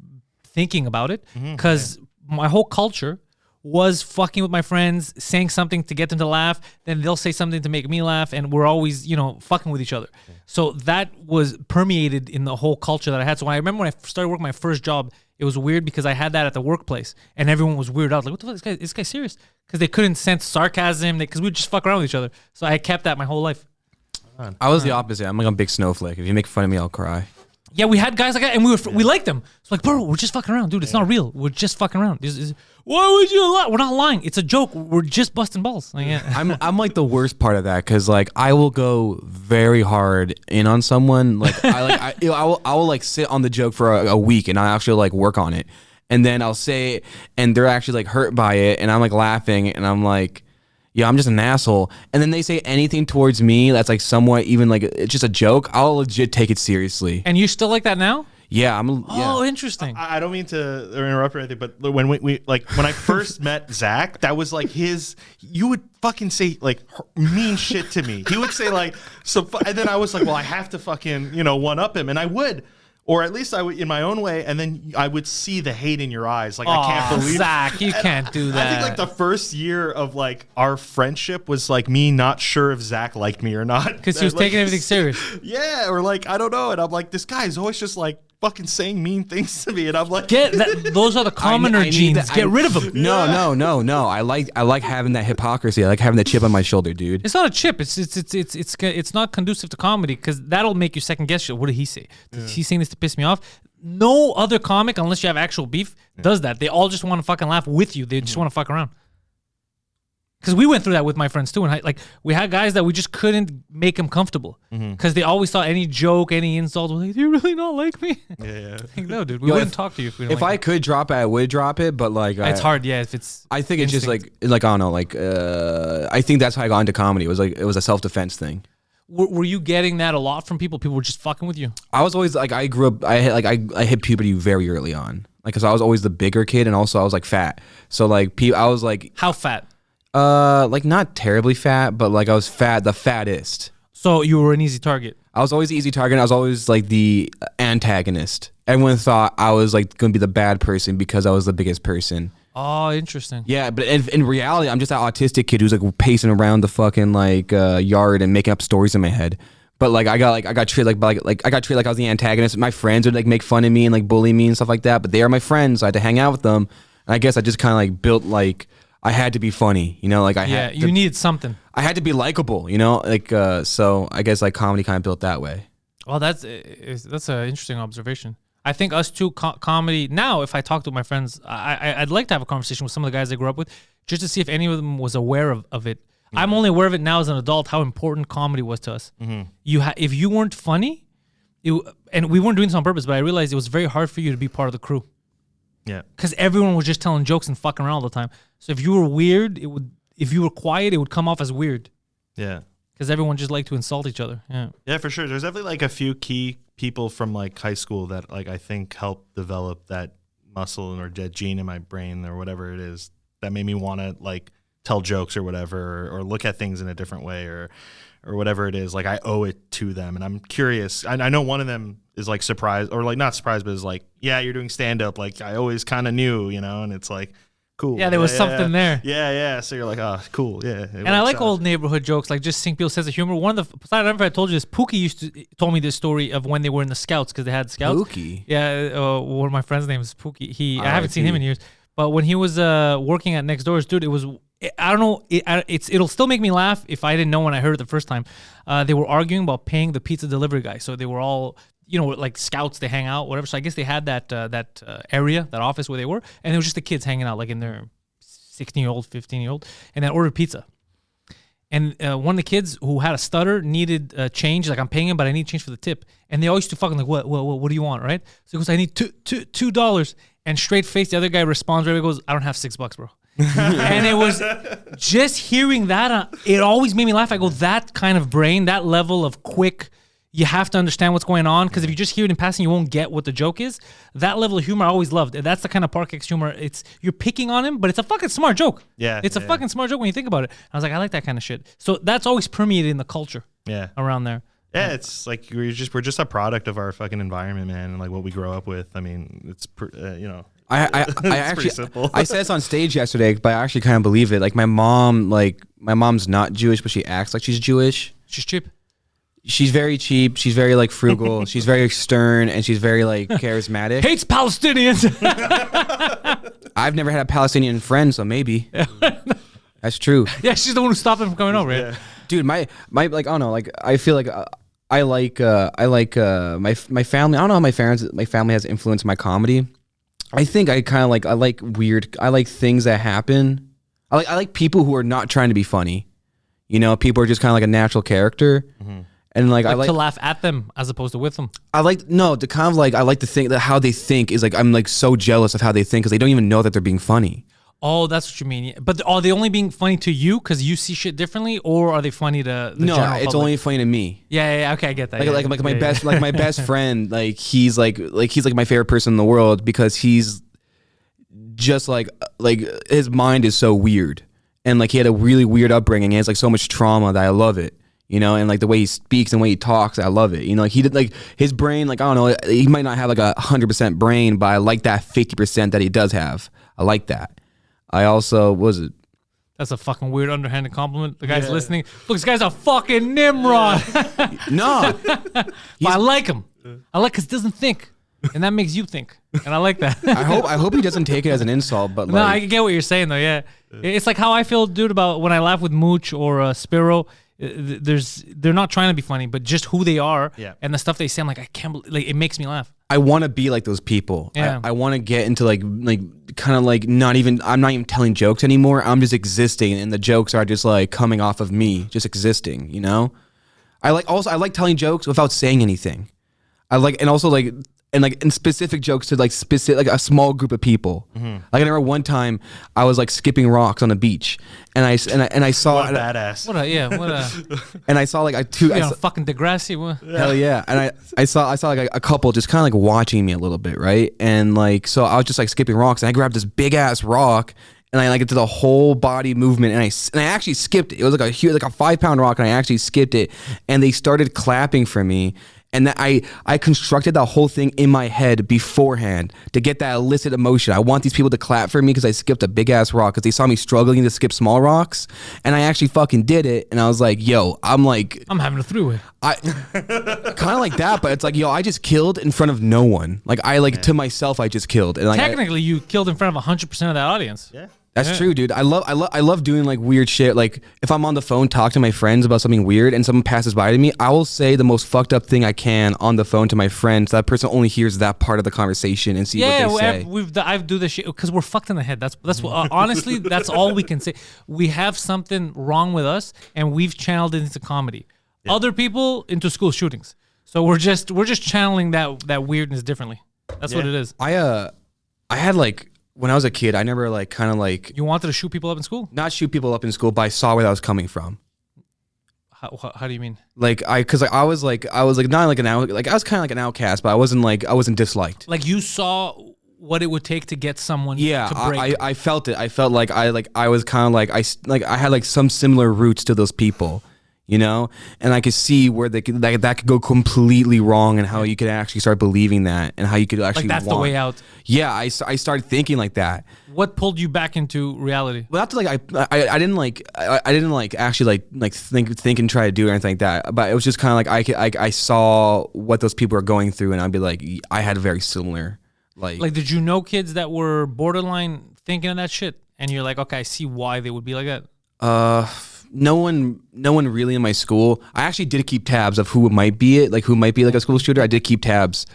thinking about it. Because my whole culture was fucking with my friends, saying something to get them to laugh, then they'll say something to make me laugh, and we're always, fucking with each other. So that was permeated in the whole culture that I had. So when I remember when I started working my first job, it was weird because I had that at the workplace, and everyone was weirded out. Like, what the fuck, this guy's serious? Because they couldn't sense sarcasm, because we would just fuck around with each other. So I kept that my whole life. I was the opposite. I'm like a big snowflake. If you make fun of me, I'll cry. Yeah, we had guys like that, and we liked them. It's like, bro, we're just fucking around, dude. It's not real. We're just fucking around. Why would you lie? We're not lying. It's a joke. We're just busting balls. Like, I'm like the worst part of that because like I will go very hard in on someone. Like I will like sit on the joke for a week and I actually like work on it, and then I'll say it and they're actually like hurt by it, and I'm like laughing and I'm like, yeah, I'm just an asshole. And then they say anything towards me that's like somewhat even like it's just a joke, I'll legit take it seriously. And you still like that now? Yeah, Oh, interesting. I don't mean to interrupt or anything, but when we like when I first met Zach, that was like you would fucking say like mean shit to me. He would say like and then I was like, well, I have to fucking one up him, and I would. Or at least I would in my own way, and then I would see the hate in your eyes. Like, I can't believe Zach, you can't do that. I think like the first year of like our friendship was like me not sure if Zach liked me or not. Because he was taking everything serious. Yeah, or like, I don't know. And I'm like, this guy is always just like fucking saying mean things to me. And I'm like, those are the commoner genes. Get rid of them. No. I like having that hypocrisy. I like having that chip on my shoulder, dude. It's not a chip. It's not conducive to comedy because that'll make you second guess. What did he say? Is he saying this to piss me off? No other comic, unless you have actual beef, does that. They all just want to fucking laugh with you. They just want to fuck around. Because we went through that with my friends too, and like we had guys that we just couldn't make them comfortable because they always thought any joke, any insult was like, "Do you really not like me?" yeah. Like, no, dude, we wouldn't talk to you if we didn't. If I could drop it, I would drop it, but like it's hard. Yeah, if it's. I think it's just like I don't know, like I think that's how I got into comedy. It was a self-defense thing. Were you getting that a lot from people? People were just fucking with you. I was always like, I grew up. I hit puberty very early on, like because I was always the bigger kid, and also I was like fat. So like I was like, how fat? Like not terribly fat, but like I was the fattest. So you were an easy target. I was always the easy target. I was always like the antagonist. Everyone thought I was like going to be the bad person because I was the biggest person. Oh, interesting. Yeah, but in reality, I'm just that autistic kid who's like pacing around the fucking like yard and making up stories in my head. But like I got treated like I was the antagonist. My friends would like make fun of me and like bully me and stuff like that. But they are my friends. So I had to hang out with them. And I guess I just kind of like built like I had to be funny, like you needed something. I had to be likable, like so I guess like comedy kind of built that way. Well, that's an interesting observation. I think us two comedy now. If I talk to my friends, I'd like to have a conversation with some of the guys I grew up with, just to see if any of them was aware of it. Mm-hmm. I'm only aware of it now as an adult how important comedy was to us. Mm-hmm. If you weren't funny, and we weren't doing this on purpose, but I realized it was very hard for you to be part of the crew. Yeah, because everyone was just telling jokes and fucking around all the time. So if you were weird, if you were quiet, it would come off as weird. Yeah, because everyone just liked to insult each other. Yeah, for sure. There's definitely like a few key people from like high school that like I think helped develop that muscle or that gene in my brain or whatever it is that made me want to like tell jokes or whatever, or look at things in a different way, or whatever it is. Like I owe it to them, and I'm curious. I know one of them is like surprised, or like not surprised, but is like, yeah, you're doing stand up. Like I always kind of knew, and it's like. Cool. Yeah, there was something there. Yeah. So you're like, oh, cool. Yeah. And I like old neighborhood jokes, like just seeing people's sense of humor. One of the, I don't know if I told you this, Pookie told me this story of when they were in the Scouts, because they had Scouts. Pookie? Yeah, one of my friends' name is Pookie. I haven't seen him in years. But when he was working at Next Doors, dude, it was, I don't know, it'll still make me laugh if I didn't know when I heard it the first time. They were arguing about paying the pizza delivery guy. So they were all, like Scouts, they hang out, whatever. So I guess they had that area, that office where they were, and it was just the kids hanging out, like in their 16-year-old, 15-year-old, and I ordered pizza. And one of the kids who had a stutter needed change. Like, I'm paying him, but I need change for the tip. And they always used to fucking like, what do you want, right? So he goes, I need $2. And straight face, the other guy responds right away, goes, I don't have $6, bro. And it was just hearing that, it always made me laugh. I go, that kind of brain, that level of quick, you have to understand what's going on, because if you just hear it in passing, you won't get what the joke is. That level of humor I always loved. That's the kind of Park X humor. You're picking on him, but it's a fucking smart joke. Yeah. It's a fucking smart joke when you think about it. I was like, I like that kind of shit. So that's always permeated in the culture. Yeah. Around there. Yeah, it's like we're just a product of our fucking environment, man, and like what we grow up with. I mean, it's I actually pretty simple. I said this on stage yesterday, but I actually kind of believe it. Like my mom's not Jewish, but she acts like she's Jewish. She's cheap. She's very cheap. She's very like frugal. She's very stern, and she's very like charismatic. Hates Palestinians. I've never had a Palestinian friend, so maybe that's true. Yeah, she's the one who stopped him from coming over. Yeah. Dude, my like I don't know, like I feel like I like my family. I don't know how my family has influenced my comedy. I think I kind of like I like things that happen. I like people who are not trying to be funny. People are just kind of like a natural character. Mm-hmm. And like I like to laugh at them as opposed to with them. I like to think that how they think is like, I'm like so jealous of how they think because they don't even know that they're being funny. Oh, that's what you mean. But are they only being funny to you because you see shit differently, or are they funny to the general it's public? only funny to me. Yeah, okay, I get that. My best friend, like he's like my favorite person in the world because he's just like his mind is so weird, and like he had a really weird upbringing. He has like so much trauma that I love it. And like the way he speaks and the way he talks, I love it. Like he did, like his brain, like I don't know, he might not have like 100% brain, but I like that 50% that he does have. I like that. I also That's a fucking weird underhanded compliment. The guy's listening. Look, this guy's a fucking Nimrod. No, but I like him. I like because he doesn't think, and that makes you think, and I like that. I hope he doesn't take it as an insult, but no, I get what you're saying though. Yeah, it's like how I feel, dude, about when I laugh with Mooch or Spiro. They're not trying to be funny, but just who they are and the stuff they say. I'm like, I can't believe, like, it makes me laugh. I want to be like those people. Yeah. I want to get into like kind of like I'm not even telling jokes anymore. I'm just existing, and the jokes are just like coming off of me, just existing. I like telling jokes without saying anything. And specific jokes to like a small group of people. Mm-hmm. Like I remember one time I was like skipping rocks on the beach, and I saw what a badass. And I saw like fucking Degrassi. What? Hell yeah! And I saw like a couple just kind of like watching me a little bit, right? And like so I was just like skipping rocks, and I grabbed this big ass rock, and I like did the whole body movement, and I actually skipped it. It was like a huge, like a 5-pound rock, and I actually skipped it, and they started clapping for me. And that I constructed that whole thing in my head beforehand to get that illicit emotion. I want these people to clap for me because I skipped a big ass rock because they saw me struggling to skip small rocks, and I actually fucking did it. And I was like, yo, I'm having a throughway. I kind of like that, but it's like, yo, I just killed in front of no one. Like to myself, I just killed. And like, technically, you killed in front of 100% of that audience. Yeah. That's true, dude. I love doing like weird shit. Like if I'm on the phone talking to my friends about something weird and someone passes by to me, I will say the most fucked up thing I can on the phone to my friends. So that person only hears that part of the conversation and see what they say. I do this shit because we're fucked in the head. That's what, honestly, that's all we can say. We have something wrong with us, and we've channeled it into comedy. Yeah. Other people into school shootings. So we're just channeling that weirdness differently. That's what it is. I had like. When I was a kid, I never like kind of like... You wanted to shoot people up in school? Not shoot people up in school, but I saw where that was coming from. How do you mean? Like I was not like I was kind of like an outcast, but I wasn't disliked. Like you saw what it would take to get someone Yeah, to break. I felt it. I felt like I was kind of like I had like some similar roots to those people, you know, and I could see where they could that could go completely wrong, and how you could actually start believing that, and how you could actually that's the way out. Yeah, I started thinking like that. What pulled you back into reality? Well, that's like I didn't actually think and try to do it or anything like that. But it was just kind of like I saw what those people are going through, and I'd be like, I had a very similar like. Did you know kids that were borderline thinking of that shit? And you're like, okay, I see why they would be like that. No one really in my school. I actually did keep tabs of who might be a school shooter. I did keep tabs.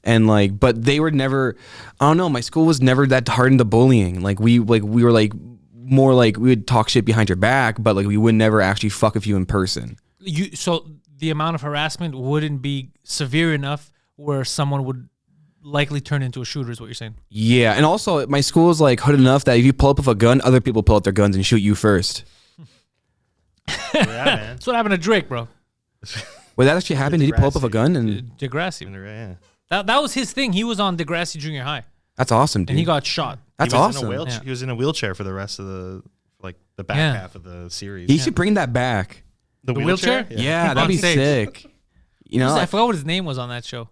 And like, but they were never, I don't know, my school was never that hardened to bullying. We were like more like we would talk shit behind your back, but like we would never actually fuck with you in person. So the amount of harassment wouldn't be severe enough where someone would likely turn into a shooter, is what you're saying? Yeah, and also my school is like hood enough that if you pull up with a gun, other people pull out their guns and shoot you first. Yeah, man. That's what happened to Drake, bro. Wait, that actually happened? Did he pull up with a gun? And Degrassi. Yeah. That was his thing. He was on Degrassi Junior High, that's awesome, dude. and he got shot. That's He was awesome. Yeah. He was in a wheelchair for the rest of the back Yeah. half of the series. He should bring that back. the wheelchair? Yeah, that'd On be stage. sick. You know, I forgot what his name was on that show.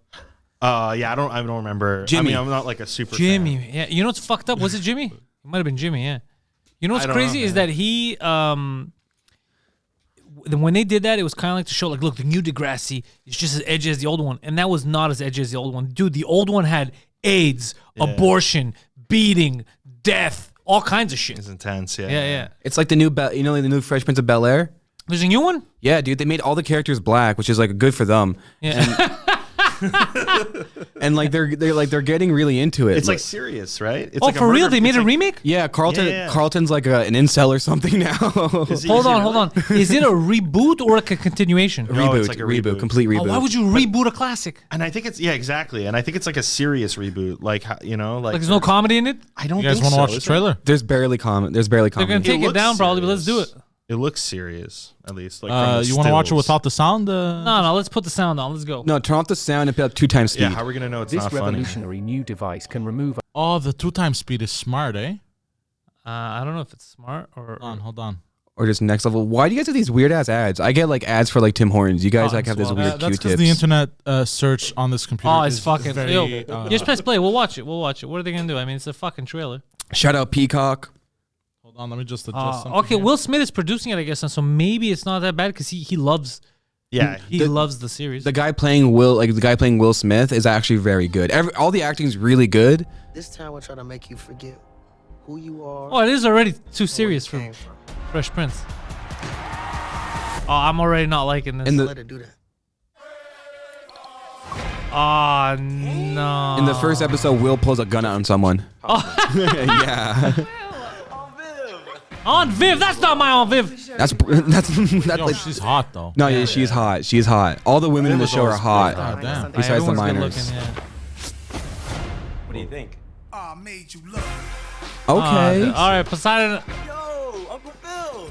Yeah, I don't remember. Jimmy. I mean, I'm not like a super Jimmy. fan. Yeah. You know what's fucked up? Was it Jimmy? It might have been Jimmy. Yeah. You know what's I don't crazy know, is man. that he when they did that, it was kind of like to show like, look, the new Degrassi is just as edgy as the old one, and that was not as edgy as the old one. Dude, the old one had AIDS, abortion, beating, death, all kinds of shit. It's intense. Yeah. Yeah. it's like the new the new Fresh Prince of Bel-Air. There's a new one. Yeah, dude, they made all the characters black, which is like good for them. Yeah. And like they're getting really into it. It's like serious, right? It's Oh, like a for real? murder- They made it's a like- remake? yeah, Carlton. Yeah. Carlton's like an incel or something now. Is he- Hold is he on. really? Is it a reboot or like a continuation? No, reboot, it's like a reboot, reboot. complete Oh, reboot. why would you reboot a classic? And I think it's exactly. And I think it's like a serious reboot. Like Like there's no comedy in it? I don't. You guys want to watch the trailer? There's barely comment. There's barely They're comment. gonna take it looks down probably, but let's do serious. it. It looks serious, at least. Like from the You want to watch it stills. without the sound? No, let's put the sound on. Let's go. No, turn off the sound and put up 2 times speed. Yeah, how are we gonna know it's This not funny? revolutionary new device can remove Oh, the 2x speed is smart, eh? I don't know if it's smart or. Hold on. Or just next level. Why do you guys have these weird ass ads? I get like ads for like Tim Hortons. You guys Oh, like have this swell. weird That's because Q-tips. the internet search on this computer. Oh, it's is fucking. very, Yo, just press play. We'll watch it. What are they gonna do? I mean, it's a fucking trailer. Shout out Peacock. Hold on, let me just adjust something. Okay, here. Will Smith is producing it, I guess, and so maybe it's not that bad because he loves. Yeah. He loves the series. The guy playing Will Smith is actually very good. All the acting is really good. This time we're trying to make you forget who you are. Oh, it is already too serious where for you came from. Fresh Prince. Oh, I'm already not liking this. And Let it do that. Oh no! In the first episode, Will pulls a gun out on someone. Yeah, Aunt Viv, that's not my Aunt Viv. that's Yo, like, she's hot though. no, yeah, she's hot. She's hot. All the women in the show are hot. God damn. Besides the Everyone's good minors. looking, yeah. What do you think? Okay. All right, Poseidon. Yo, Uncle Phil.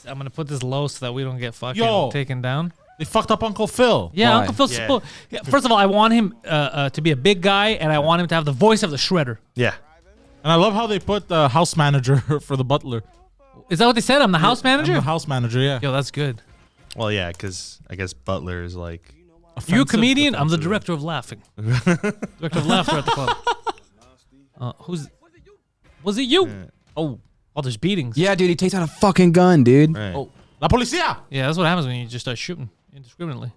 I'm gonna put this low so that we don't get fucking Yo. taken down. They fucked up Uncle Phil. Yeah, Why? Uncle Phil's Yeah. supposed. Yeah, first of all, I want him to be a big guy, and I want him to have the voice of the Shredder. Yeah. And I love how they put the house manager for the butler. Is that what they said? I'm the house manager. I'm the house manager, yeah. Yo, that's good. Well, yeah, because I guess Butler is like. You a Offensive. comedian? I'm the director of laughing. Director of laughter at the club. Was it you? Oh, there's beatings. Yeah, dude, he takes out a fucking gun, dude. Right. Oh, La Policía! Yeah, that's what happens when you just start shooting indiscriminately.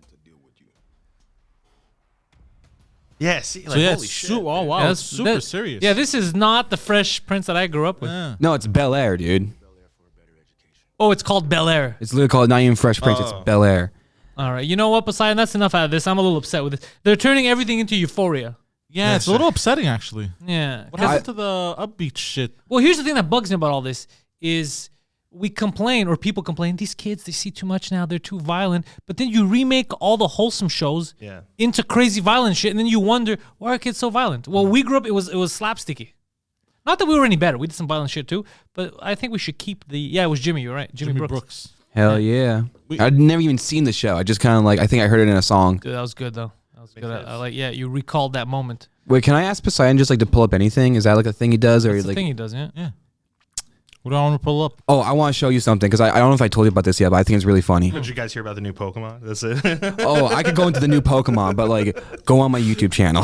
Yeah, see, like, So yeah, holy it's shit. oh wow, Yeah, it's super serious. Yeah, this is not the Fresh Prince that I grew up with. Yeah. No, it's Bel-Air, dude. Oh, it's called Bel-Air. It's literally called not even Fresh Prince. It's Bel-Air. All right, you know what, Poseidon? That's enough out of this. I'm a little upset with this. They're turning everything into Euphoria. Yeah, it's a little upsetting actually. Yeah. What happened to the upbeat shit? Well, here's the thing that bugs me about all this is we complain, or people complain, these kids, they see too much now, they're too violent. But then you remake all the wholesome shows Yeah. into crazy violent shit, and then you wonder, why are kids so violent? Well, we grew up, it was slapsticky. Not that we were any better. We did some violent shit too, but I think we should keep it was Jimmy, you're right. Jimmy Brooks. Hell yeah. I'd never even seen the show. I just kind of I think I heard it in a song. Dude, that was good though. That was good. I like, you recalled that moment. Wait, can I ask Poseidon just like to pull up anything? Is that like a thing he does, or That's the like? thing he does, yeah. Yeah. What do I want to pull up? Oh, I want to show you something because I don't know if I told you about this yet, but I think it's really funny. Did you guys hear about the new Pokemon? That's it. Oh, I could go into the new Pokemon, but like, go on my YouTube channel.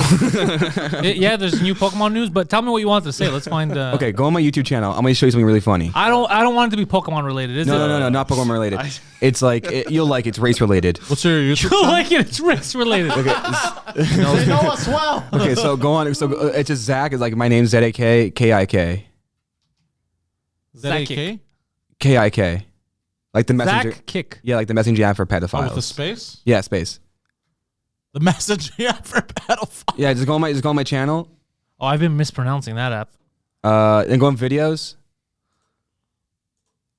Yeah, there's new Pokemon news, but tell me what you wanted to say. Let's find. Okay, go on my YouTube channel. I'm gonna show you something really funny. I don't want it to be Pokemon related. Is it? No, not Pokemon related. It's like you'll like it's race related. What's your YouTube You channel? like it? It's race related. Okay, You know us well. okay, so go on. So it's just Zach. Is like my name's ZAKKIK. Zak Kik. KIK. Like the messenger. Zak Kik. Yeah, like the messenger app for Oh, with pedophiles. the space? Yeah, space. The message app for pedophile. Yeah, just go on my channel. Oh, I've been mispronouncing that app. Then go on videos.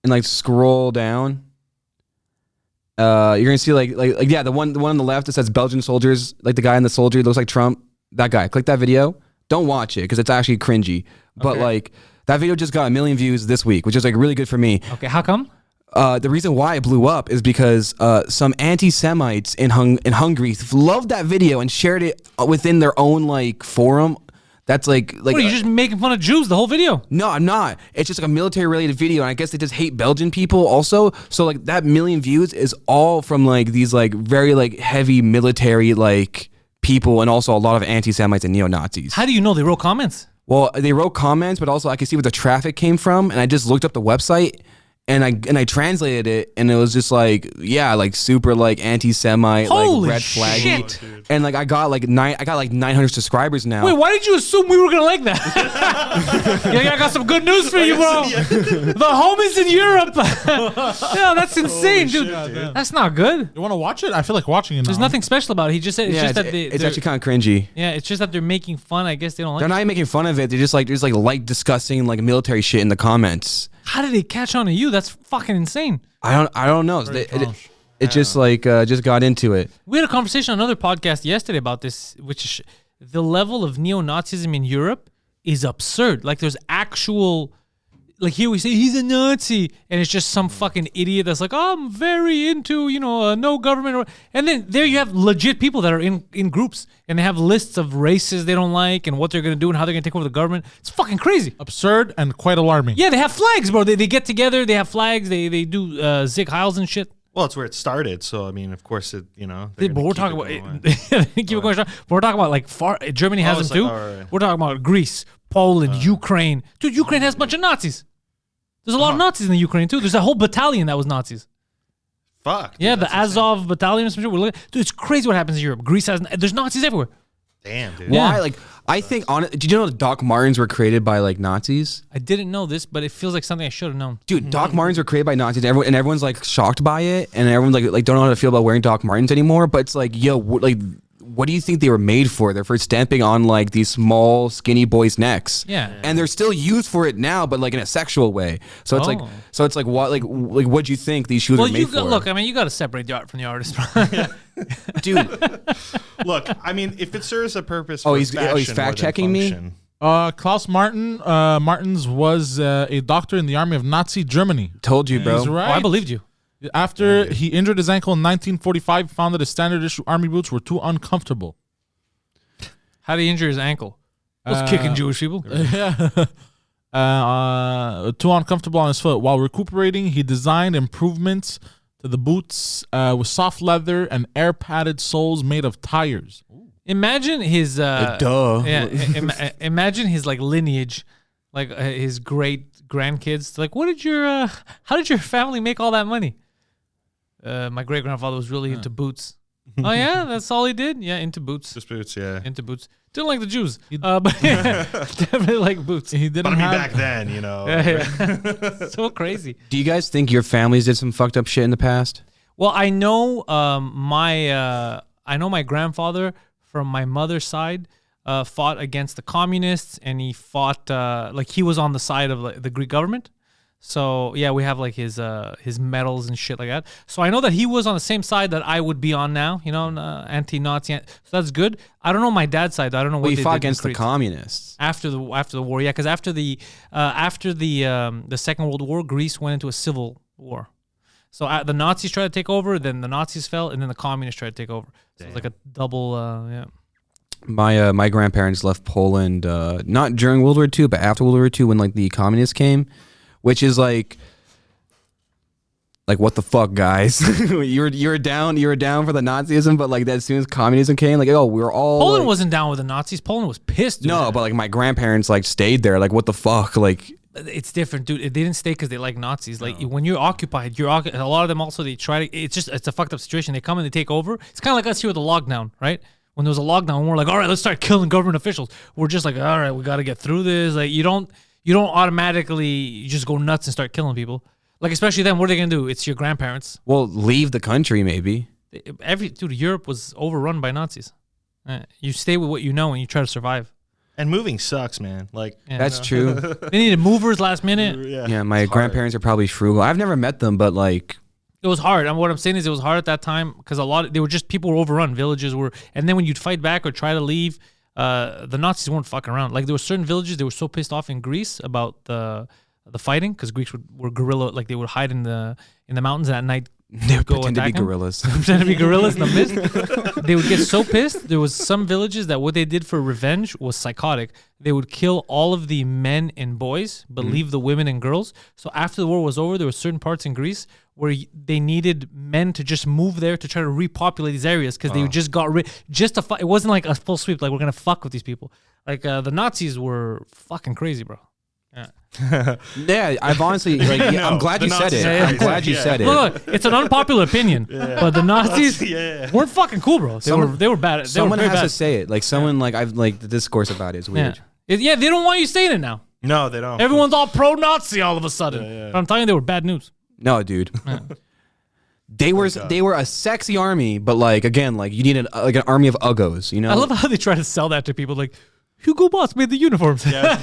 And like scroll down. You're gonna see like yeah, the one on the left that says Belgian soldiers, like the guy in the soldier looks like Trump. That guy. Click that video. Don't watch it because it's actually cringy. But Okay. like that video just got 1 million views this week, which is like really good for me. Okay, how come? The reason why it blew up is because some anti-Semites in Hungary loved that video and shared it within their own like forum. That's like What are you just making fun of Jews the whole video? no, I'm not. It's just like a military-related video, and I guess they just hate Belgian people also. So like that 1 million views is all from like these like very like heavy military like people, and also a lot of anti-Semites and neo-Nazis. How do you know they wrote comments? Well, they wrote comments, but also I could see where the traffic came from, and I just looked up the website. And I translated it, and it was just like, yeah, like super like anti-Semite, Holy like red flaggy, shit. and like I got like 900 subscribers now. Wait, why did you assume we were gonna like that? Yeah, I got some good news for you, bro. The homies in Europe. Yeah, that's insane, dude. That's not good. You want to watch it? I feel like watching it now. There's nothing special about it. He just said it's yeah, just that it's actually kind of cringy. yeah, it's just that they're making fun. I guess they don't like. They're not even making fun of it. They're just like discussing like military shit in the comments. How did they catch on to you? That's fucking insane. I don't know. It just like just got into it. We had a conversation on another podcast yesterday about this, which is the level of neo-Nazism in Europe is absurd. Like there's actual, like here we say he's a Nazi, and it's just some fucking idiot that's like, oh, I'm very into, no government. And then there you have legit people that are in groups, and they have lists of races they don't like and what they're going to do and how they're going to take over the government. It's fucking crazy. absurd and quite alarming. Yeah, they have flags, bro. They get together, they have flags, they do Zig Heils and shit. Well, it's where it started. So I mean, of course, they're But gonna we're keep talking it about going. keep it going strong. But we're talking about like Germany has it's them too. like, all right. We're talking about Greece, Poland, Ukraine. Dude, Ukraine has a bunch of Nazis. There's a lot of Nazis in the Ukraine too. There's a whole battalion that was Nazis. Fuck. Yeah, dude, the that's insane. Azov battalion or some shit. Dude, it's crazy what happens in Europe. Greece has there's Nazis everywhere. Damn, dude. Yeah. Why? Like I think did you know that Doc Martens were created by like Nazis? I didn't know this, but it feels like something I should have known. Dude, Doc Martens were created by Nazis, and everyone's like shocked by it, and everyone's like don't know how to feel about wearing Doc Martens anymore. But it's like, yo, what do you think they were made for? They're for stamping on like these small, skinny boys' necks. Yeah. and they're still used for it now, but like in a sexual way. So it's like what like what do you think these shoes Well, are made for? look, I mean, you got to separate the art from the artist. Dude, Look, I mean, if it serves a purpose. Oh, for he's fashion more than fact-checking me? function. Klaus Martens was a doctor in the army of Nazi Germany. told you, bro. He's right. Oh, I believed you. After he injured his ankle in 1945, found that his standard issue army boots were too uncomfortable. How did he injure his ankle? Was kicking Jewish people. Too uncomfortable on his foot. While recuperating, he designed improvements to the boots with soft leather and air padded soles made of tires. Imagine his Duh. Yeah, imagine his like lineage, like his great grandkids. Like, how did your family make all that money? My great grandfather was really into boots. Oh yeah, that's all he did. Yeah, into boots. Just boots, yeah. Into boots. Didn't like the Jews, but definitely like boots. He didn't But I mean, have back then, you know. So crazy. Do you guys think your families did some fucked up shit in the past? Well, I know my grandfather from my mother's side fought against the communists, and he fought like he was on the side of like, the Greek government. So yeah, we have like his medals and shit like that. So I know that he was on the same side that I would be on now. Anti-Nazi. So that's good. I don't know my dad's side. I don't know what Well, they he fought did in against the Crete. communists. After the war, yeah, because after the Second World War, Greece went into a civil war. So the Nazis tried to take over, then the Nazis fell, and then the communists tried to take over. So it's like a double, yeah. My grandparents left Poland not during World War II, but after World War II when like the communists came, which is like what the fuck, guys? you were down for the Nazism, but like as soon as communism came, like we're all Poland like, wasn't down with the Nazis. Poland was pissed. Dude. No, but like my grandparents like stayed there. Like what the fuck? Like it's different, dude. They didn't stay because they like Nazis. Like when you're occupied, a lot of them also they try to. It's a fucked up situation. They come and they take over. It's kind of like us here with the lockdown, right? When there was a lockdown, we're like, all right, let's start killing government officials. We're just like, all right, we got to get through this. Like you don't automatically just go nuts and start killing people. Like especially then, what are they gonna do? It's your grandparents. well, leave the country maybe. Europe was overrun by Nazis. You stay with what you know and you try to survive. And moving sucks, man. Like That's true. They needed movers last minute. Yeah, my grandparents are probably frugal. I've never met them, but like It was hard. And what I'm saying is it was hard at that time because people were overrun. Villages were, and then when you'd fight back or try to leave, the Nazis weren't fucking around. Like there were certain villages they were so pissed off in Greece about the fighting because Greeks were guerrilla, like they would hide in the mountains and at night. they would go pretend to be attack them. gorillas. Pretend to be gorillas in the mist. They would get so pissed. There was some villages that what they did for revenge was psychotic. They would kill all of the men and boys, but leave the women and girls. So after the war was over, there were certain parts in Greece where they needed men to just move there to try to repopulate these areas because they just got rid. It wasn't like a full sweep. Like we're gonna fuck with these people. Like the Nazis were fucking crazy, bro. Yeah, I've honestly like. Yeah, I'm glad you said it. I'm glad you said it. Look, it's an unpopular opinion, but the Nazis weren't fucking cool, bro. They were bad. Someone has bad. to say it. Like someone like I've like the discourse about it is weird. Yeah, they don't want you saying it now. No, they don't. Everyone's all pro-Nazi all of a sudden. But I'm telling you, they were bad news. No, dude. They were a sexy army, but like again, like you needed like an army of uggos. You know. I love how they try to sell that to people. Like Hugo Boss made the uniforms. Yeah.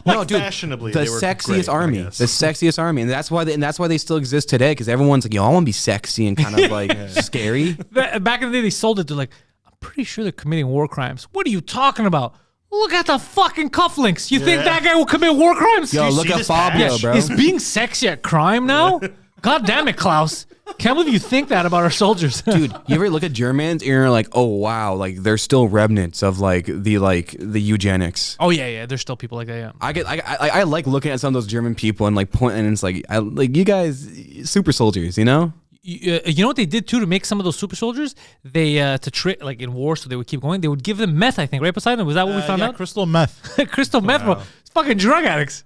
No, dude, fashionably, the they were sexiest great, I army, guess. the sexiest army, and that's why they still exist today because everyone's like, yo, I want to be sexy and kind of like scary. Back in the day, they sold it to like, I'm pretty sure they're committing war crimes. What are you talking about? Look at the fucking cufflinks. You think that guy will commit war crimes? Yo, look at Fabio, bro. Is being sexy at crime now? God damn it, Klaus. Can't believe you think that about our soldiers. Dude, you ever look at Germans and you're like, oh wow, like there's still remnants of like the eugenics. Oh yeah, there's still people like that. Yeah. I like looking at some of those German people and like pointing, and it's like you guys super soldiers, you know. You know what they did too to make some of those super soldiers? They to trick like in war, so they would keep going. They would give them meth, I think, right, Poseidon? Was that what we found out? Crystal meth. Crystal meth, bro. It's fucking drug addicts.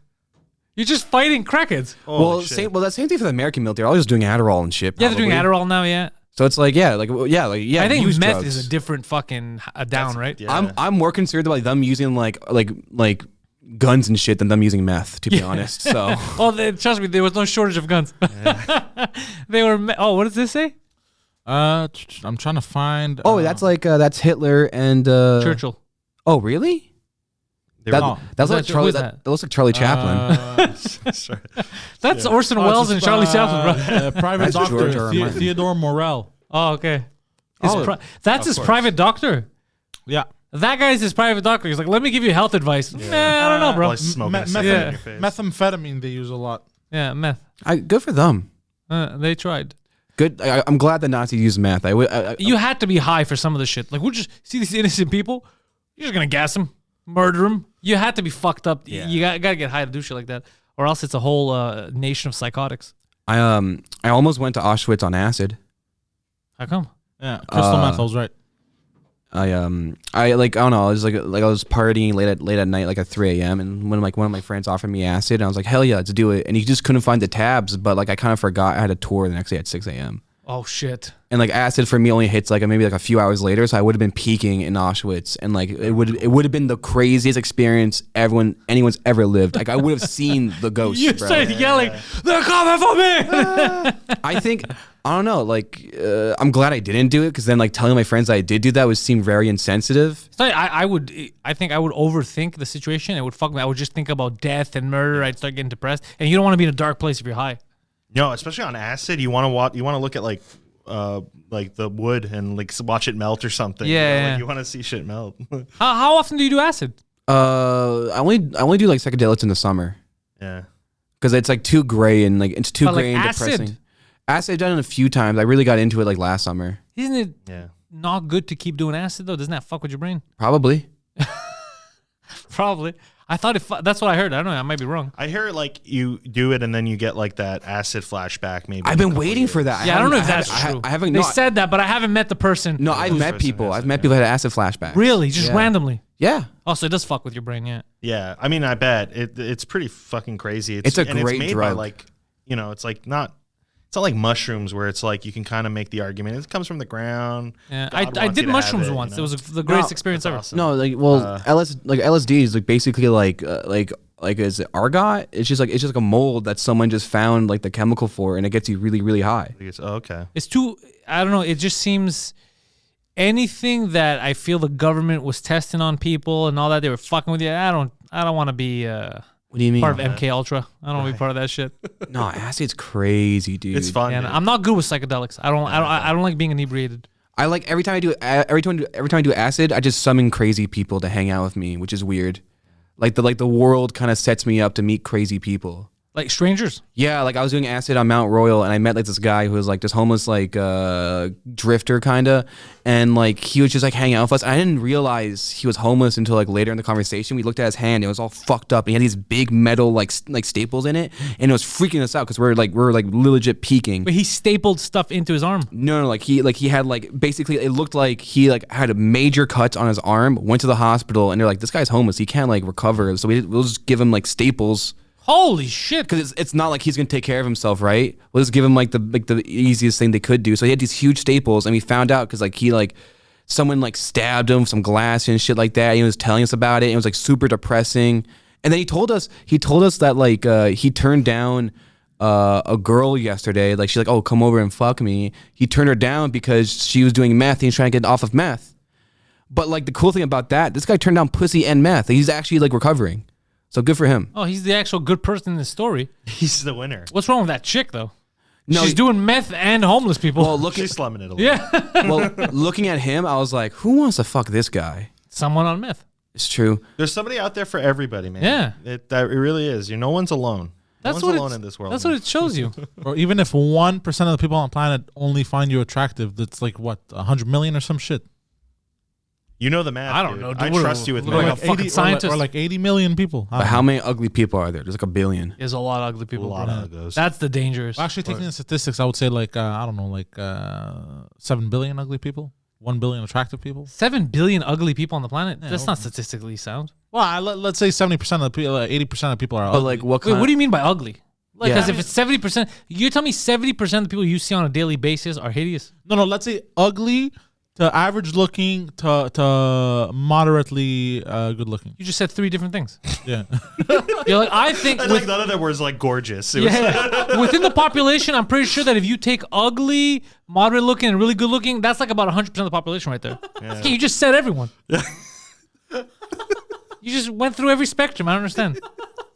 You're just fighting crackheads. Well, that's same thing for the American military. All just doing Adderall and shit. Yeah, they're doing probably. Adderall now. Yeah. So it's like I think meth drugs. is a different fucking down, right? Yeah. I'm more concerned about them using like guns and shit than them using meth, to be honest. So Trust me, there was no shortage of guns. They were. What does this say? I'm trying to find. That's Hitler and Churchill. Oh, really? That looks like Charlie Chaplin. That's Orson Welles and Charlie Chaplin, bro. Private That's doctor George R. R. Martin. Theodore Morel. Oh, okay. That's his course. private doctor. Yeah. That guy's his private doctor. He's like, let me give you health advice. Nah, I don't know, bro. While he's smoking a Me- cigarette in meth- your face. Methamphetamine they use a lot. Yeah, meth. Good for them. They tried. Good. I'm glad the Nazis used meth. You had to be high for some of the shit. Like, we'll just see these innocent people. You're just gonna gas them, murder them. You had to be fucked up. Yeah. You gotta get high to do shit like that, or else it's a whole nation of psychotics. I almost went to Auschwitz on acid. How come? Yeah, crystal meth. I was right. I don't know. I was like I was partying late at night, like at 3 a.m. and when one of my friends offered me acid, and I was like, hell yeah, let's do it. And he just couldn't find the tabs, but like I kind of forgot I had a tour the next day at 6 a.m. Oh shit. And like acid for me only hits like maybe like a few hours later, so I would have been peaking in Auschwitz, and like it would have been the craziest experience anyone's ever lived. Like I would have seen the ghosts. You bro. started yelling, "They're coming for me!" I think I don't know. Like I'm glad I didn't do it because then like telling my friends I did do that would seem very insensitive. So I think I would overthink the situation. It would fuck me. I would just think about death and murder. I'd start getting depressed, and you don't want to be in a dark place if you're high. No, especially on acid, you want to look at like the wood and like watch it melt or something. Yeah. Like you want to see shit melt. How often do you do acid? I only do like psychedelics in the summer Yeah. because it's like too gray and like it's too But, like, gray and acid? depressing. Acid I've done it a few times. I really got into it like last summer. Isn't it? Yeah. not good to keep doing acid though? Doesn't that fuck with your brain? Probably. Probably. I thought that's what I heard. I don't know. I might be wrong. I hear like you do it and then you get like that acid flashback. Maybe I've been waiting for that. Yeah, I don't know if that's true. I haven't. They No, said that, but I haven't met the person. no, I've met people. I've met people that had acid flashbacks. Really? Just Yeah. randomly? Yeah. Oh, so it does fuck with your brain, yeah. Yeah, I mean, I bet it's pretty fucking crazy. It's a and great it's made drug. By like, you know, it's not like mushrooms where it's like you can kind of make the argument it comes from the ground. Yeah, God I wants you did to have mushrooms it, once. you know? It was the greatest No, experience ever. awesome. No, like LSD is like basically like is it argot? It's just like a mold that someone just found like the chemical for, and it gets you really really high. Okay. It's too, I don't know, it just seems anything that I feel the government was testing on people and all that, they were fucking with you. I don't want to be What do you mean? part of MK Ultra. I don't want to be part of that shit. No, acid's crazy, dude. It's fun. And dude. I'm not good with psychedelics. I don't like being inebriated. I like every time I do acid, I just summon crazy people to hang out with me, which is weird. Like the world kind of sets me up to meet crazy people. Like strangers. Yeah, like I was doing acid on Mount Royal, and I met like this guy who was like this homeless like drifter kinda, and like he was just like hanging out with us. And I didn't realize he was homeless until like later in the conversation. We looked at his hand; it was all fucked up. And he had these big metal like staples in it, and it was freaking us out because we're legit peeking. But he stapled stuff into his arm. No, like he had like basically it looked like he like had a major cuts on his arm. Went to the hospital, and they're like, this guy's homeless. He can't like recover. So we'll just give him like staples. Holy shit. Because it's not like he's gonna take care of himself, right? We'll just give him like the easiest thing they could do. So he had these huge staples, and we found out because like someone like stabbed him with some glass and shit like that. And he was telling us about it. And it was like super depressing. And then he told us that like he turned down a girl yesterday. Like she's like, oh, come over and fuck me. He turned her down because she was doing meth and he's trying to get off of meth. But like the cool thing about that, this guy turned down pussy and meth. He's actually like recovering. So good for him. Oh, he's the actual good person in the story. He's the winner. What's wrong with that chick though? No, She's doing meth and homeless people. Well, She's slumming it a little. yeah. well, looking at him, I was like, who wants to fuck this guy? Someone on meth. It's true. There's somebody out there for everybody, man. Yeah. It really is. No one's alone. That's no what one's alone it's- in this world. That's man. what it shows you. Or even if 1% of the people on the planet only find you attractive, that's like what, 100 million or some shit. You know the math. I don't dude. know, dude. I What trust are- you with what are math. like fucking scientist. Or like 80 million people. I But don't how know. many ugly people are there? There's like a billion. There's a lot of ugly people. A lot bro. of those. That's the dangerous. Well, actually, taking the statistics, I would say like, I don't know, like 7 billion ugly people, 1 billion attractive people. 7 billion ugly people on the planet. Yeah, That's okay. not statistically sound. Well, let's say 70% of the people, 80% of people are But ugly. like what Wait, kind? what do you mean by ugly? Like, Yeah. because if it's 70%, you're telling me 70% of the people you see on a daily basis are hideous. No, let's say ugly to average looking to moderately good looking. You just said 3 different things. Yeah. You're like, I think And like none of them was like gorgeous. It was yeah, within the population, I'm pretty sure that if you take ugly, moderate looking, and really good looking, that's like about 100% of the population right there. Okay, you just said everyone. You just went through every spectrum. I don't understand.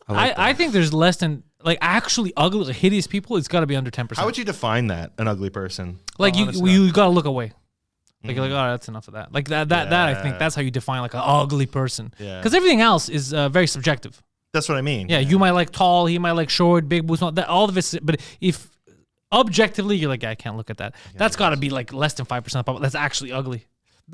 I think there's less than, like, actually ugly, like, hideous people. It's got to be under 10%. How would you define that? An ugly person? Like, Oh, honest you God. got to look away. Like, you're like, all right, that's enough of that. Like, that I think that's how you define, like, an ugly person. Yeah. Because everything else is very subjective. That's what I mean. Yeah, you might like tall, he might like short, big boobs, all of it's, but if objectively you're like, I can't look at that. That's got to be like less than 5% of the population. That's actually ugly.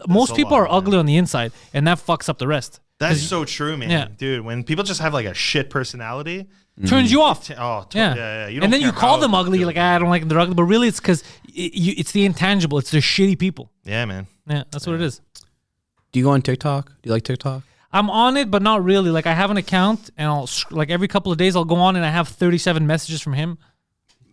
Most a people lot, are ugly man. on the inside, and that fucks up the rest. That's so true, man. Yeah. Dude, when people just have like a shit personality, Turns you off. yeah. You don't And then you care call how them ugly. good You're like, they are. I don't like them. They're ugly. But really, it's because it's the intangible. It's the shitty people. Yeah, man. Yeah, that's what it is. Do you go on TikTok? Do you like TikTok? I'm on it, but not really. Like, I have an account, and I'll like every couple of days I'll go on, and I have 37 messages from him.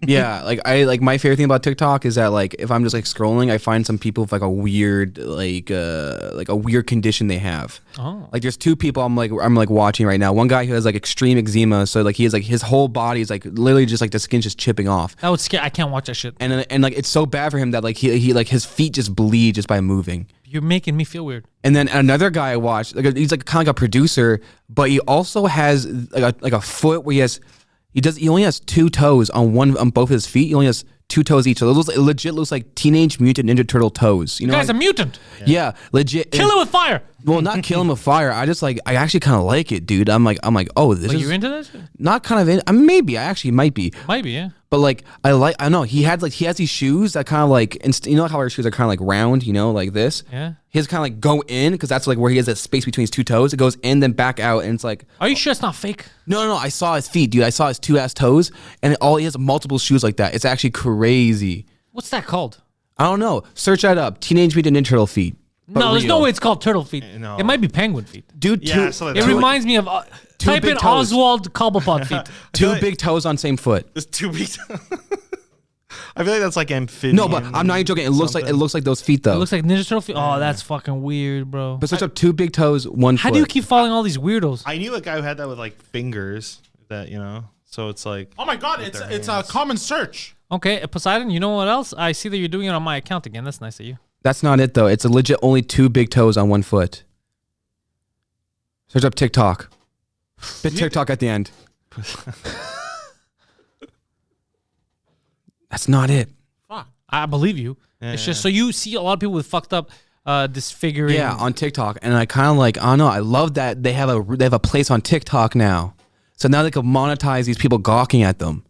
Yeah, like my favorite thing about TikTok is that like if I'm just like scrolling, I find some people with like a weird like a weird condition they have. Oh. Like there's 2 people I'm like watching right now. One guy who has like extreme eczema, so like he has like his whole body is like literally just like the skin's just chipping off. That would scare. I can't watch that shit. And like it's so bad for him that like he like his feet just bleed just by moving. You're making me feel weird. And then another guy I watched, like he's like kind of like a producer, but he also has like a foot where he only has 2 toes on both his feet. He only has 2 toes each. So it legit looks like Teenage Mutant Ninja Turtle toes. You know, The guy's a mutant. yeah, legit. Kill it with fire. Well, not kill him with fire. I actually kind of like it, dude. I'm like, oh, this is you're into this? not kind of in. Maybe I actually might be. Might be, yeah. But like, I know he has these shoes that kind of like, you know how our shoes are kind of like round, you know, like this. Yeah. His kind of like go in because that's like where he has that space between his two toes. It goes in, then back out, and it's like. Are you sure it's not fake? No. I saw his feet, dude. I saw his 2 ass toes, and he has multiple shoes like that. It's actually crazy. What's that called? I don't know. Search that up. Teenage Mutant Ninja Turtle feet. But No, there's no real. way it's called turtle feet. No. It might be penguin feet. Dude, Yeah, two, so It that's- reminds me of type big in toes. Oswald Cobblepot feet. two big toes on same foot. It's 2 weeks. I feel like that's like amphibian. No, but I'm not even joking. It looks like those feet though. It looks like Ninja Turtle feet. Oh, that's fucking weird, bro. But search up 2 big toes, 1 foot. How do you keep following all these weirdos? I knew a guy who had that with like fingers. That so it's like. Oh my God, With their it's a hands. common search. Okay, Poseidon, you know what else? I see that you're doing it on my account again. That's nice of you. That's not it though. It's a legit only 2 big toes on 1 foot. Search up TikTok. Bit TikTok at the end. That's not it. I believe you. It's just so you see a lot of people with fucked up disfiguring. Yeah, on TikTok, and I kind of like, I don't know. I love that they have a place on TikTok now. So now they can monetize these people gawking at them.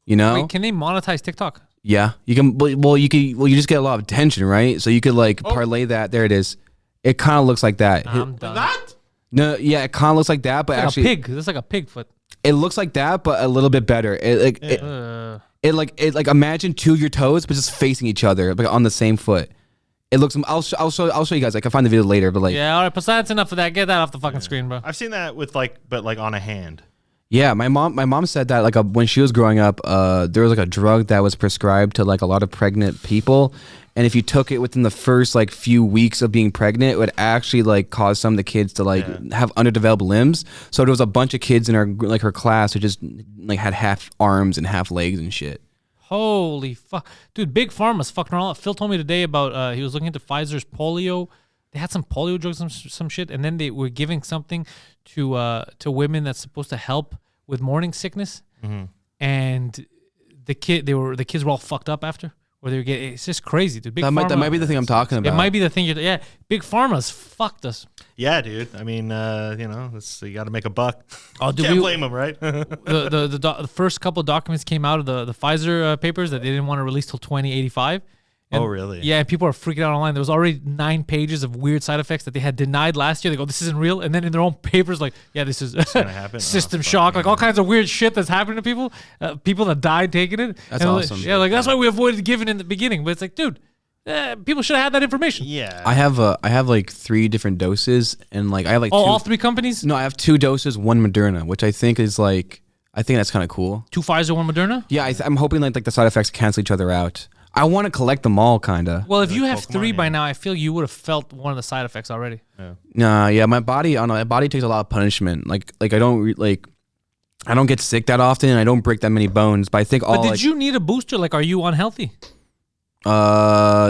You know? Wait, can they monetize TikTok? Yeah, you can. You just get a lot of attention, right? So you could like parlay that. There it is. It kind of looks like that. I'm done. That? No, yeah, it kind of looks like that, but Like actually, a pig. That's like a pig foot. it looks like that, but a little bit better. It like imagine 2 of your toes, but just facing each other, like on the same foot. It looks. I'll show you guys. I can find the video later, but like, Yeah, all right, Poseidon's enough of that. Get that off the fucking screen, bro. I've seen that with but on a hand. yeah. My mom said that like when she was growing up, there was like a drug that was prescribed to like a lot of pregnant people, and if you took it within the first like few weeks of being pregnant, it would actually like cause some of the kids to like have underdeveloped limbs. So there was a bunch of kids in her class who just like had half arms and half legs and shit. Holy fuck. Dude, Big Pharma's fucking around. Phil told me today about he was looking into Pfizer's polio. They had some polio drugs, some shit, and then they were giving something to women that's supposed to help with morning sickness. And the kids were all fucked up after. Or they were getting, it's just crazy, dude. That might be the thing I'm talking about. It might be the thing yeah. Big Pharma's fucked us. Yeah, dude. I mean, you got to make a buck. Oh, dude, Can't blame them, right? The first couple of documents came out of the Pfizer papers that they didn't want to release till 2085. And, Oh, really? Yeah, and people are freaking out online. There was already 9 pages of weird side effects that they had denied last year. They go, this isn't real. And then in their own papers, like, yeah, this is gonna happen? system Oh, shock. fuck, Like all kinds of weird shit that's happening to people. People that died taking it. That's And, awesome. Yeah, like that's why we avoided giving in the beginning. But it's like, dude, people should have had that information. Yeah. I have like 3 different doses, and like I have like Oh, 2. all 3 companies? No, I have 2 doses, 1 Moderna, which I think is like, I think that's kind of cool. 2 Pfizer, 1 Moderna? Yeah, I'm hoping like the side effects cancel each other out. I want to collect them all, kinda. Well, if you have Pokemon, 3 by yeah. now, I feel you would have felt one of the side effects already. Nah, yeah, my body, I don't know, my body takes a lot of punishment. Like I don't I don't get sick that often, and I don't break that many bones. But I think all. But did you need a booster? Like, are you unhealthy?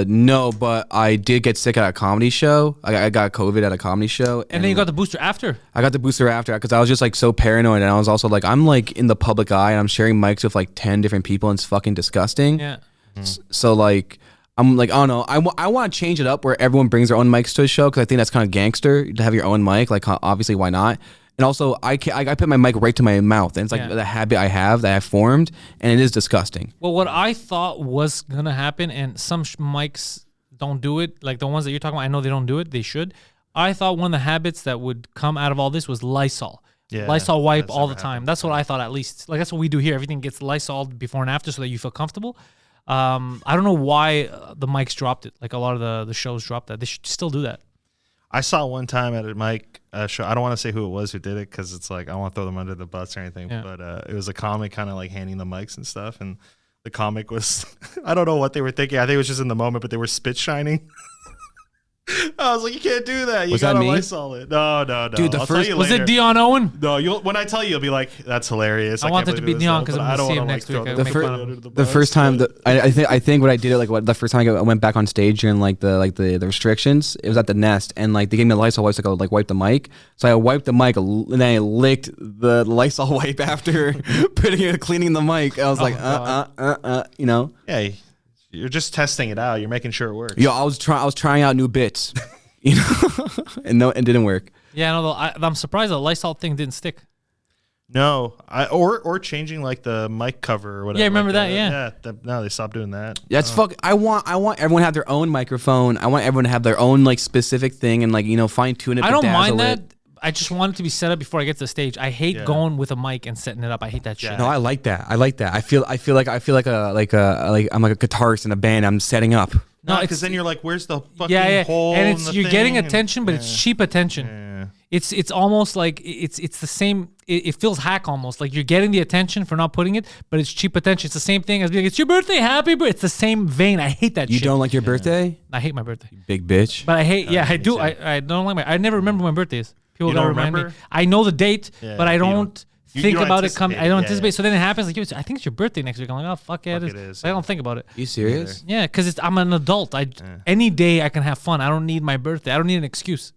No, but I did get sick at a comedy show. I got COVID at a comedy show, And then you got the booster after? I got the booster after because I was just like so paranoid, and I was also like, I'm like in the public eye, and I'm sharing mics with like 10 different people, and it's fucking disgusting. Yeah. So like, I'm like, I don't know. I want to change it up where everyone brings their own mics to a show because I think that's kind of gangster to have your own mic. Like, obviously, why not? And also, I put my mic right to my mouth, and it's like Yeah. the habit I have that I formed, and it is disgusting. Well, what I thought was going to happen, and some mics don't do it, like the ones that you're talking about, I know they don't do it. They should. I thought one of the habits that would come out of all this was Lysol. Yeah, Lysol wipe that's all the never time. happened. That's what I thought, at least. Like, that's what we do here. Everything gets Lysoled before and after so that you feel comfortable. I don't know why the mics dropped it. Like, a lot of the shows dropped that. They should still do that. I saw one time at a mic show. I don't want to say who it was who did it because it's like I don't want to throw them under the bus or anything. Yeah. But it was a comic kind of like handing the mics and stuff, and the comic was I don't know what they were thinking. I think it was just in the moment, but they were spit shining. I was like, you can't do that. You Was that gotta me? Lysol it. No. Dude, the I'll tell first- you Was later. it Dion Owen? No, when I tell you, you'll be like, "That's hilarious." I can't want it to believe be it Dion is, 'cause but I'm gonna I don't see him wanna, next like, week. throw I the make fir- fun of him. under the The bus, first time but- that I think what I did it like the first time I went back on stage during like the restrictions, it was at the Nest, and like they gave me the Lysol wipes to go like wipe the mic. So I wiped the mic and then I licked the Lysol wipe after cleaning the mic. I was like, you know. Yeah, you're just testing it out. You're making sure it works. Yo, I was trying out new bits. you know, and no, it didn't work. Yeah, no, I'm surprised the Lysol thing didn't stick. No, or changing like the mic cover or whatever. Yeah, remember like that? Yeah. No, they stopped doing that. That's fuck. I want everyone to have their own microphone. I want everyone to have their own like specific thing and like, you know, fine tune it. I don't bedazzle mind that. it. I just want it to be set up before I get to the stage. I hate going with a mic and setting it up. I hate that shit. No, I like that. I like that. I feel like I'm like a guitarist in a band. I'm setting up. No, because then you're like, where's the fucking yeah, hole? and in it's the you're thing? getting attention, but it's cheap attention. Yeah. It's almost like it's the same. It feels hack almost like you're getting the attention for not putting it, but it's cheap attention. It's the same thing as being like, it's your birthday, happy birthday. It's the same vein. I hate that. You shit. don't like your birthday? I hate my birthday. Big bitch. But I hate. Yeah, I do. I don't like my. I never remember my birthdays. People You gotta don't remind me. remember? I know the date, Yeah, but I you don't you think don't about it coming. anticipate I don't it. Yeah, anticipate. yeah. So then it happens. Like, I think it's your birthday next week. I'm like, oh fuck yeah, Fuck it it is. is, I don't think about it. You serious? Yeah, because I'm an adult. Any day I can have fun. I don't need my birthday. I don't need an excuse.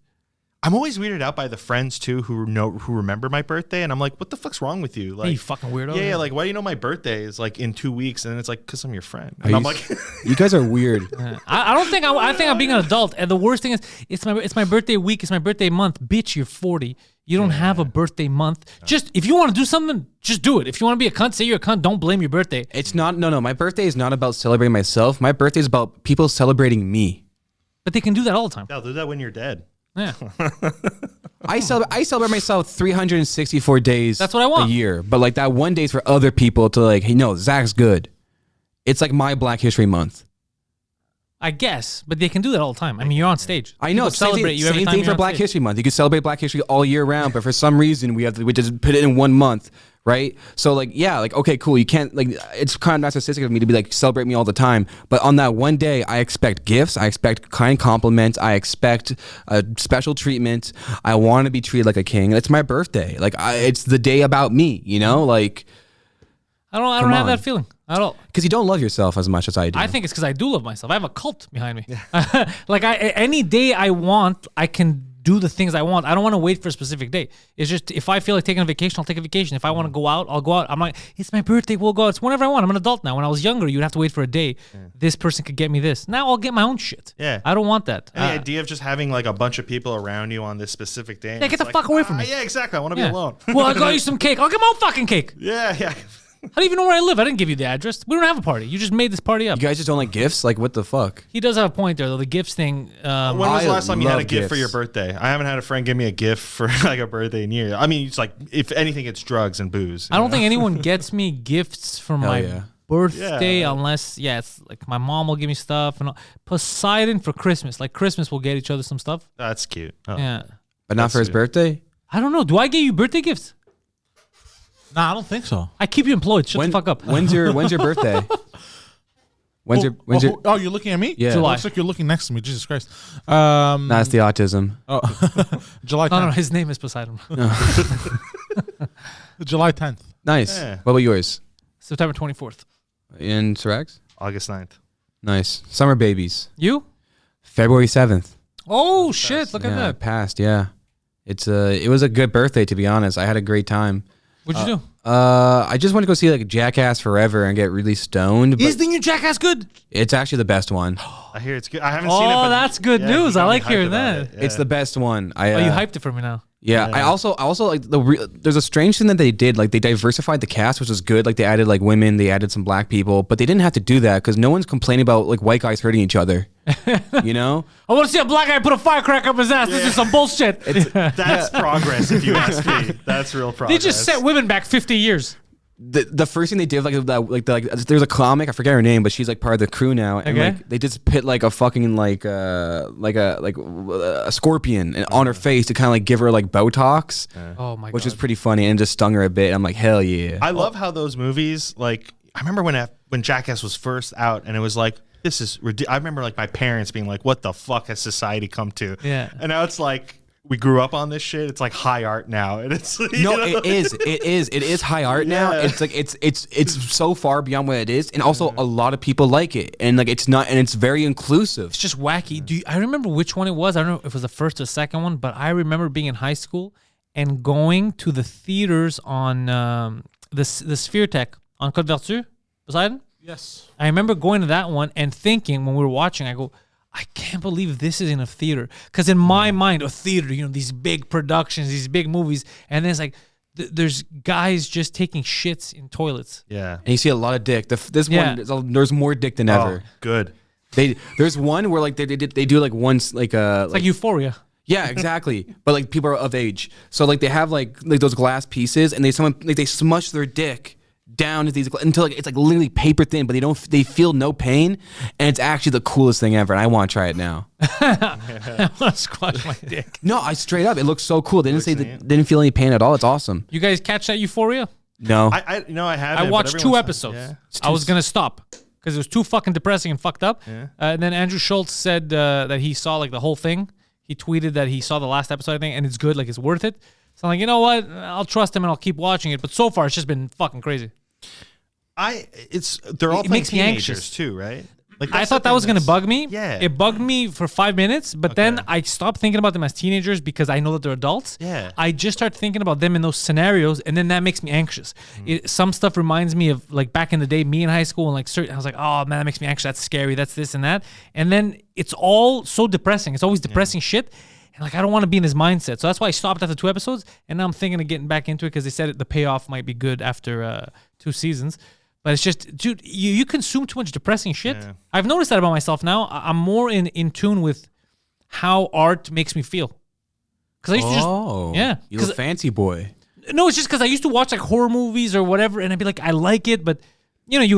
I'm always weirded out by the friends too who remember my birthday, and I'm like, what the fuck's wrong with you? Like, Hey, you fucking weirdo. yeah, like why do you know my birthday is like in 2 weeks? And then it's like, because I'm your friend. Are And I'm you- like, You guys are weird. I don't think I think I'm being an adult. And the worst thing is, it's my birthday week. It's my birthday month. Bitch, you're 40. You don't have a birthday month. Just if you want to do something, just do it. If you want to be a cunt, say you're a cunt. Don't blame your birthday. It's not. No. My birthday is not about celebrating myself. My birthday is about people celebrating me. But they can do that all the time. I'll do that when you're dead. Yeah. I celebrate myself 364 days. That's what I want. A year, but like that one day is for other people to like. Hey, no, Zach's good. It's like my Black History Month. I guess, but they can do that all the time. I mean, you're on stage. I know. People celebrate you every same time thing you're for on Black stage. History Month. You can celebrate Black History all year round, but for some reason we just put it in 1 month, right? So like, yeah, like okay, cool. You can't like. It's kind of narcissistic of me to be like celebrate me all the time, but on that one day, I expect gifts. I expect kind compliments. I expect special treatment. I want to be treated like a king. It's my birthday. Like it's the day about me. You know, like I don't Come have on. that feeling. I don't. because you don't love yourself as much as I do. I think it's because I do love myself. I have a cult behind me. Like any day I want, I can do the things I want. I don't want to wait for a specific day. It's just if I feel like taking a vacation, I'll take a vacation. If I want to go out, I'll go out. I'm like, it's my birthday, we'll go out. It's whenever I want. I'm an adult now. When I was younger, you'd have to wait for a day. This person could get me this. Now I'll get my own shit. Yeah. I don't want that. And the idea of just having like a bunch of people around you on this specific day. Yeah, get the fuck away from me. Yeah, exactly. I want to Yeah. be alone. Well, I got you some cake. I'll get my own fucking cake. yeah, yeah. How do you even know where I live? I didn't give you the address. We don't have a party. You just made this party up. you guys just don't like gifts. Like what the fuck? He does have a point there, though. The gifts thing. When was I the last time you had a love gift for gifts. your birthday? I haven't had a friend give me a gift for like a birthday in years. I mean, it's like if anything, it's drugs and booze. I don't think anyone gets me gifts for my yeah. birthday Yeah. unless, it's like my mom will give me stuff. And Poseidon for Christmas. Like Christmas, we'll get each other some stuff. That's cute. Oh. Yeah. But not That's for his sweet. birthday. I don't know. Do I get you birthday gifts? Nah, I don't think so. I keep you employed. Shut the fuck up. When's your birthday? When's your Oh, you're looking at me? Yeah. July. Looks like you're looking next to me. Jesus Christ. That's the autism. July 10th. No, his name is Poseidon. July 10th. Nice. Yeah. What about yours? September 24th. In Serag's? August 9th. Nice. Summer babies. You? February 7th. Oh, shit. Look at Yeah, that. it passed. Yeah. It was a good birthday, to be honest. I had a great time. What'd you do? I just want to go see like Jackass Forever and get really stoned. But Is the new Jackass good? it's actually the best one. I hear it's good. I haven't seen it. Oh, But that's good he news. I got me like hyped hearing about that. it. It's the best one. Oh, you hyped it for me now. Yeah, I also like there's a strange thing that they did. Like they diversified the cast, which was good. Like they added like women, they added some black people, but they didn't have to do that because no one's complaining about like white guys hurting each other. You know? I want to see a black guy put a firecracker up his ass. This is some bullshit. That's progress, if you ask me. That's real They progress. just set women back 50 years. The first thing they did there's a comic, I forget her name, but she's like part of the crew now, and Okay. like they just put like a fucking a scorpion on her face to kind of like give her like Botox, Oh, my which God. was pretty funny and just stung her a bit. I'm like, hell yeah. I love how those movies, like, I remember when Jackass was first out and it was like, this is I remember like my parents being like, what the fuck has society come to? Yeah. And now it's like, we grew up on this shit. It's like high art now. And it's like, No, you know? it is high art now. Yeah. It's like it's so far beyond what it is, and also a lot of people like it, and like it's not, and it's very inclusive. It's just wacky. I remember which one it was. I don't know if it was the first or second one, but I remember being in high school and going to the theaters on the Sphere Tech on Côte Vertu, Poseidon. Yes. I remember going to that one and thinking when we were watching, I go, I can't believe this is in a theater. Because in my mind, a theater, you know, these big productions, these big movies, and then it's like there's guys just taking shits in toilets. Yeah. And you see a lot of dick. There's more dick than ever. Good. There's one where like they do like once like It's like Euphoria. Yeah, exactly. But like people are of age, so like they have like those glass pieces, and they smush their dick down to these until like it's like literally paper thin, but they feel no pain, and it's actually the coolest thing ever. And I want to try it now. I want to squash my dick. No, I straight up, it looks so cool. They didn't feel any pain at all. It's awesome. You guys catch that Euphoria? No, I haven't. I watched 2 episodes. Yeah. I was gonna stop because it was too fucking depressing and fucked up. Yeah. And then Andrew Schultz said that he saw like the whole thing. He tweeted that he saw the last episode, I think, and it's good, like it's worth it. So I'm like, you know what? I'll trust him and I'll keep watching it. But so far, it's just been fucking crazy. They're all It playing makes me teenagers anxious. too, right? Like I thought that was gonna bug me. Yeah. It bugged me for 5 minutes, but then I stopped thinking about them as teenagers because I know that they're adults. Yeah. I just start thinking about them in those scenarios, and then that makes me anxious. Some stuff reminds me of like back in the day, me in high school, and like I was like, oh man, that makes me anxious. That's scary. That's this and that. And then it's all so depressing. It's always depressing shit. And like I don't want to be in his mindset. So that's why I stopped after 2 episodes, and now I'm thinking of getting back into it because they said the payoff might be good after 2 seasons. But it's just, dude, you consume too much depressing shit. Yeah. I've noticed that about myself now. I'm more in tune with how art makes me feel. Because I used to just, you little fancy boy. No, it's just because I used to watch like horror movies or whatever, and I'd be like, I like it, but you know, you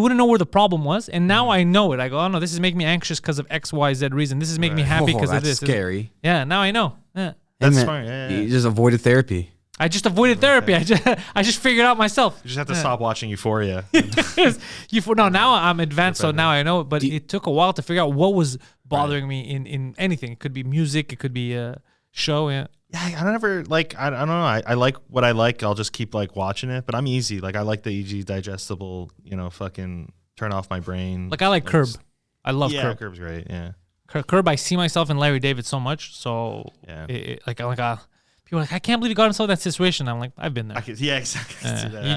wouldn't know where the problem was, and now I know it. I go, oh no, this is making me anxious because of X, Y, Z reason. This is making me happy because of this. That's scary. Yeah, now I know. Yeah. That's smart. Yeah. You just avoided therapy. I just avoided therapy. I just figured out myself. You just have to stop watching Euphoria. No, now I'm advanced, so now I know it. But it took a while to figure out what was bothering me in anything. It could be music. It could be a show. Yeah. Yeah, I don't ever like. I don't know. I like what I like. I'll just keep like watching it. But I'm easy. Like I like the easy digestible. You know, fucking turn off my brain. Like I like Curb. I love yeah, Curb. Curb's great. Yeah. Curb. I see myself in Larry David so much. So yeah. People are like, I can't believe you got himself in that situation. I'm like, I've been there. Yeah, exactly.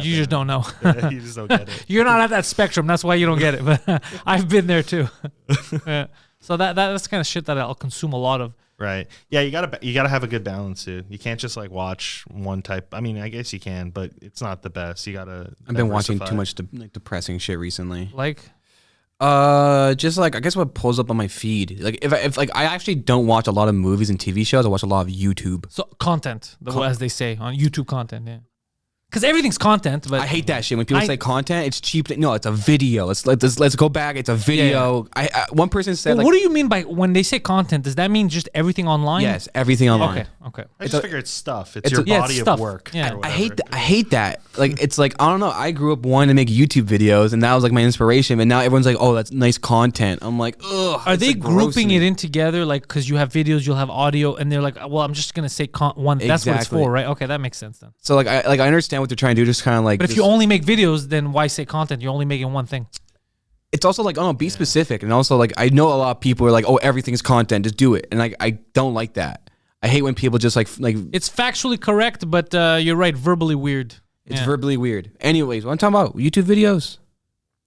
You just don't know. Yeah, you just don't get it. You're not at that spectrum. That's why you don't get it. But I've been there too. Yeah. So that's the kind of shit that I'll consume a lot of. Right. Yeah, you gotta have a good balance, dude. You can't just like watch one type. I mean, I guess you can, but it's not the best. You gotta. I've been watching too much depressing shit recently. Like. Just like I guess what pulls up on my feed. Like if like I actually don't watch a lot of movies and TV shows. I watch a lot of YouTube. So content, as they say on YouTube content, yeah. Because everything's content, but I hate that shit when people say content. It's cheap. No, it's a video. Let's go back. It's a video. Yeah. One person said, what do you mean by when they say content? Does that mean just everything online? Yes, everything online. Okay. I just figure it's stuff. It's your body of work. Yeah. I hate that. Like it's like I don't know. I grew up wanting to make YouTube videos, and that was like my inspiration. And now everyone's like, "Oh, that's nice content." I'm like, ugh. Are they grouping it in together? Like because you have videos, you'll have audio, and they're like, "Well, I'm just gonna say one." That's what it's for, right? Okay, that makes sense then. So like I understand what they're trying to do. Just kind of like. But if you only make videos, then why say content? You're only making one thing. It's also like, oh, be specific. And also like, I know a lot of people are like, oh, everything's content, just do it. And like, I don't like that. I hate when people just like. It's factually correct, but you're right, verbally weird. It's verbally weird. Anyways, what I'm talking about, YouTube videos.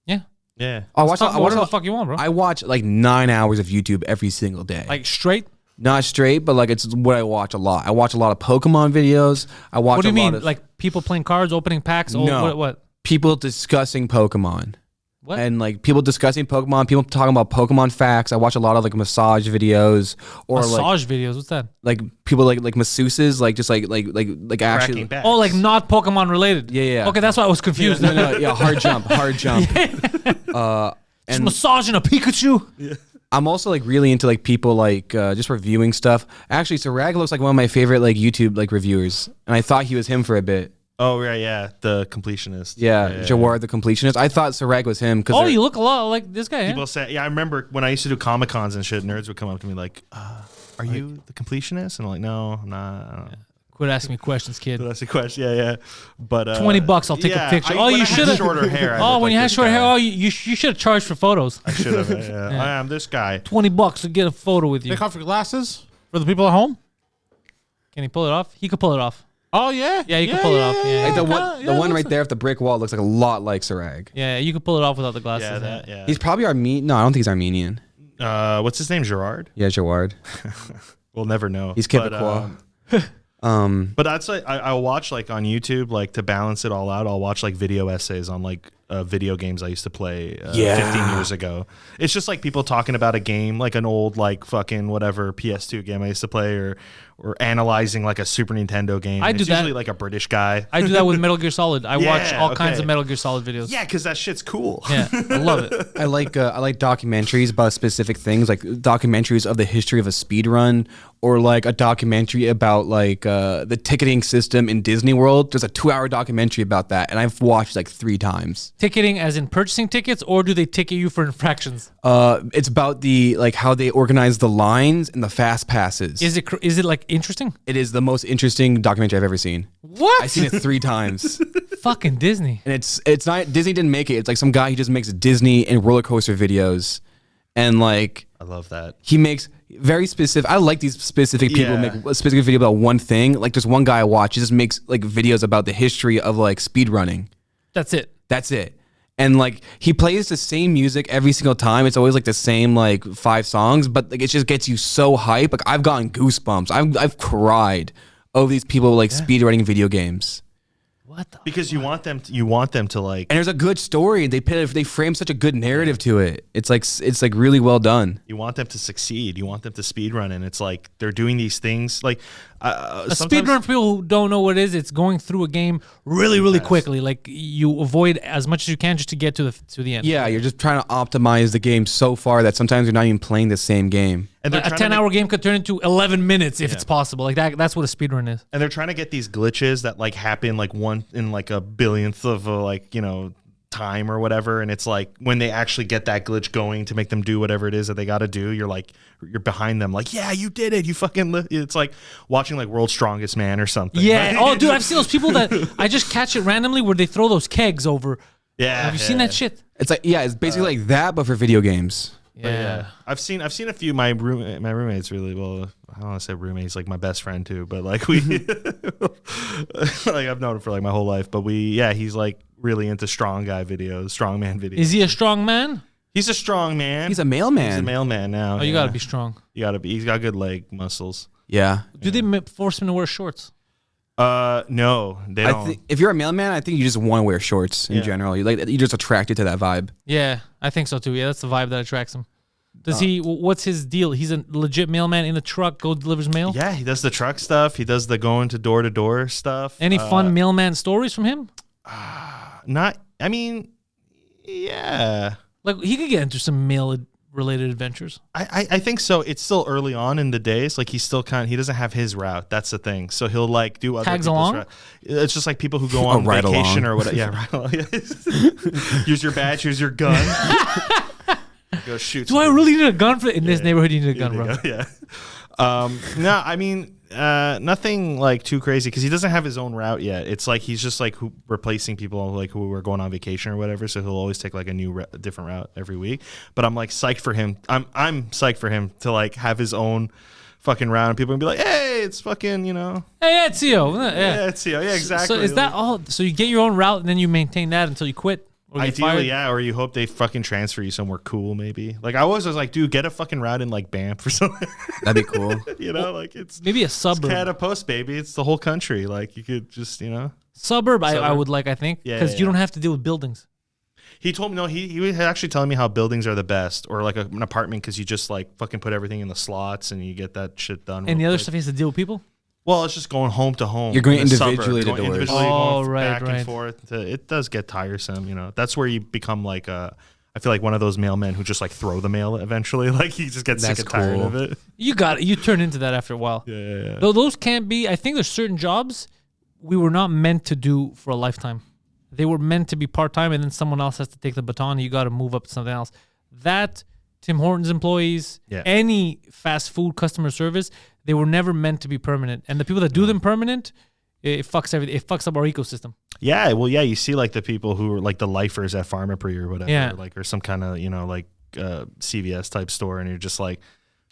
Yeah. Yeah. I watch whatever the fuck you want, bro. I watch like 9 hours of YouTube every single day. Like straight? Not straight, but like it's what I watch a lot. I watch a lot of Pokemon videos. I watch. What do you mean? Of, like people playing cards, opening packs? No. What? People discussing Pokemon. What? And like people discussing Pokemon, people talking about Pokemon facts. I watch a lot of like massage videos or massage videos. What's that? Like people like masseuses, like just like actually. Oh, like not Pokemon related. Yeah. Okay, that's why I was confused. Yeah, hard jump. Just massaging a Pikachu. Yeah. I'm also like really into like people like just reviewing stuff. Actually, Serag looks like one of my favorite like YouTube like reviewers, and I thought he was him for a bit. Oh right, yeah, the completionist. Yeah, Jawar the completionist. I thought Serag was him because. Oh, you look a lot like this guy. People say, yeah, I remember when I used to do Comic Cons and shit. Nerds would come up to me like, "Are you the completionist?" And I'm like, "No, I'm not." Quit asking me questions, kid. That's a question. Yeah. But $20, I'll take a picture. You should have shorter hair. When you had short hair, you should have charged for photos. I should have. Yeah. I am this guy. $20 to get a photo with you. Take off your glasses for the people at home. Can he pull it off? He could pull it off. Oh yeah. Yeah, you can pull it off. Yeah. Like the one right there at the brick wall looks like a lot like Serag. Yeah, you could pull it off without the glasses. Yeah. He's probably Armenian. No, I don't think he's Armenian. What's his name? Gerard? Yeah, Gerard. We'll never know. He's Quebecois. But that's like I'll watch like on YouTube, like to balance it all out. I'll watch like video essays on like video games I used to play 15 years ago. It's just like people talking about a game, like an old like fucking whatever PS2 game I used to play, or analyzing like a Super Nintendo game. I do it's that. Usually like a British guy. I do that with Metal Gear Solid. I watch all kinds okay. of Metal Gear Solid videos. Yeah, because that shit's cool. Yeah, I love it. I like documentaries about specific things, like documentaries of the history of a speed run, or like a documentary about like the ticketing system in Disney World. There's a 2-hour documentary about that, and I've watched like 3 times. Ticketing, as in purchasing tickets, or do they ticket you for infractions? It's about the like how they organize the lines and the fast passes. Is it like interesting? It is the most interesting documentary I've ever seen. What? I've seen it 3 times. Fucking Disney. And it's not Disney didn't make it. It's like some guy who just makes Disney and roller coaster videos, and like I love that. he makes very specific. I like these specific people Yeah. make a specific video about one thing. Like there's one guy I watch. He just makes like videos about the history of like speed running. That's it. That's it. And like he plays the same music every single time. It's always like the same like 5 songs, but like it just gets you so hype. Like I've gotten goosebumps. I've cried over these people like speedrunning video games. What the? Because you want them to like. And there's a good story. They frame such a good narrative to it. It's like really well done. You want them to succeed. You want them to speed run, and it's like they're doing these things. Like A speedrun, for people who don't know what it is, it's going through a game really quickly. Like you avoid as much as you can just to get to the end. Yeah, you're just trying to optimize the game so far that sometimes you're not even playing the same game. And A 10-hour game could turn into 11 minutes if it's possible. Like that's what a speedrun is. And they're trying to get these glitches that like happen like one in like a billionth of a, like, you know, time or whatever. And it's like when they actually get that glitch going to make them do whatever it is that they got to do, you're behind them like, yeah, you did it. You fucking it's like watching like World's Strongest Man or something. Yeah. Oh, dude, I've seen those people that I just catch it randomly where they throw those kegs over. Yeah. Have you seen that shit? It's like it's basically like that, but for video games. Yeah. I've seen a few. My roommates really well. I don't want to say roommates, like my best friend too, but like we like I've known him for like my whole life. But he's like really into strongman videos. Is he a strong man? He's a strong man. He's a mailman. He's a mailman now. Oh, you gotta be strong. You gotta be. He's got good leg muscles. Yeah. Do they force him to wear shorts? No, they don't. If you're a mailman, I think you just want to wear shorts in general. You're just attracted to that vibe. Yeah, I think so too. Yeah, that's the vibe that attracts him. Does he? What's his deal? He's a legit mailman in the truck. Delivers mail. Yeah, he does the truck stuff. He does the going to door stuff. Any fun mailman stories from him? Not. I mean, yeah. Like he could get into some mail-related adventures. I think so. It's still early on in the days. Like he's still he doesn't have his route. That's the thing. So he'll like do other Tags people's along? route. It's just like people who go on ride vacation along. or whatever. Yeah, right along. Here's your badge. Here's your gun. Go shoot. Do I really need a gun for in this neighborhood? You need a gun, bro. Yeah. No, I mean, nothing like too crazy because he doesn't have his own route yet. It's like he's just like replacing people like who were going on vacation or whatever. So he'll always take like a new different route every week. But I'm like psyched for him. I'm psyched for him to like have his own fucking route. And people can be like, hey, it's fucking, you know. Hey, Ezio. Yeah, it's yeah, exactly. So is that all? So you get your own route and then you maintain that until you quit? Or get Ideally, fired? yeah, or you hope they fucking transfer you somewhere cool, maybe. Like I always was like, dude, get a fucking route in like Banff or something. That'd be cool. You know, like it's Maybe a suburb. Canada Post, baby. It's the whole country. Like you could just, you know. Suburb, I would like, I think, Yeah, because yeah, you don't have to deal with buildings. He told me no. He was actually telling me how buildings are the best, or like an apartment because you just like fucking put everything in the slots and you get that shit done. And the real other quick. stuff he has to deal with people? Well, it's just going home to home. You're going in the individually suburb, to going doors. individually, Oh, going right, back right. and forth. It does get tiresome, you know. That's where you become like I feel like one of those mailmen who just like throw the mail eventually. Like he just gets That's sick and tired cool. of it. You got it. You turn into that after a while. Yeah. Though those can't be, I think there's certain jobs we were not meant to do for a lifetime. They were meant to be part-time and then someone else has to take the baton and you got to move up to something else. That, Tim Hortons employees, any fast food customer service, they were never meant to be permanent. And the people that do them permanent, it fucks everything. It fucks up our ecosystem. Yeah, well, yeah, you see like the people who are like the lifers at Pharma or whatever, Yeah. like or some kind of, you know, like CVS type store, and you're just like,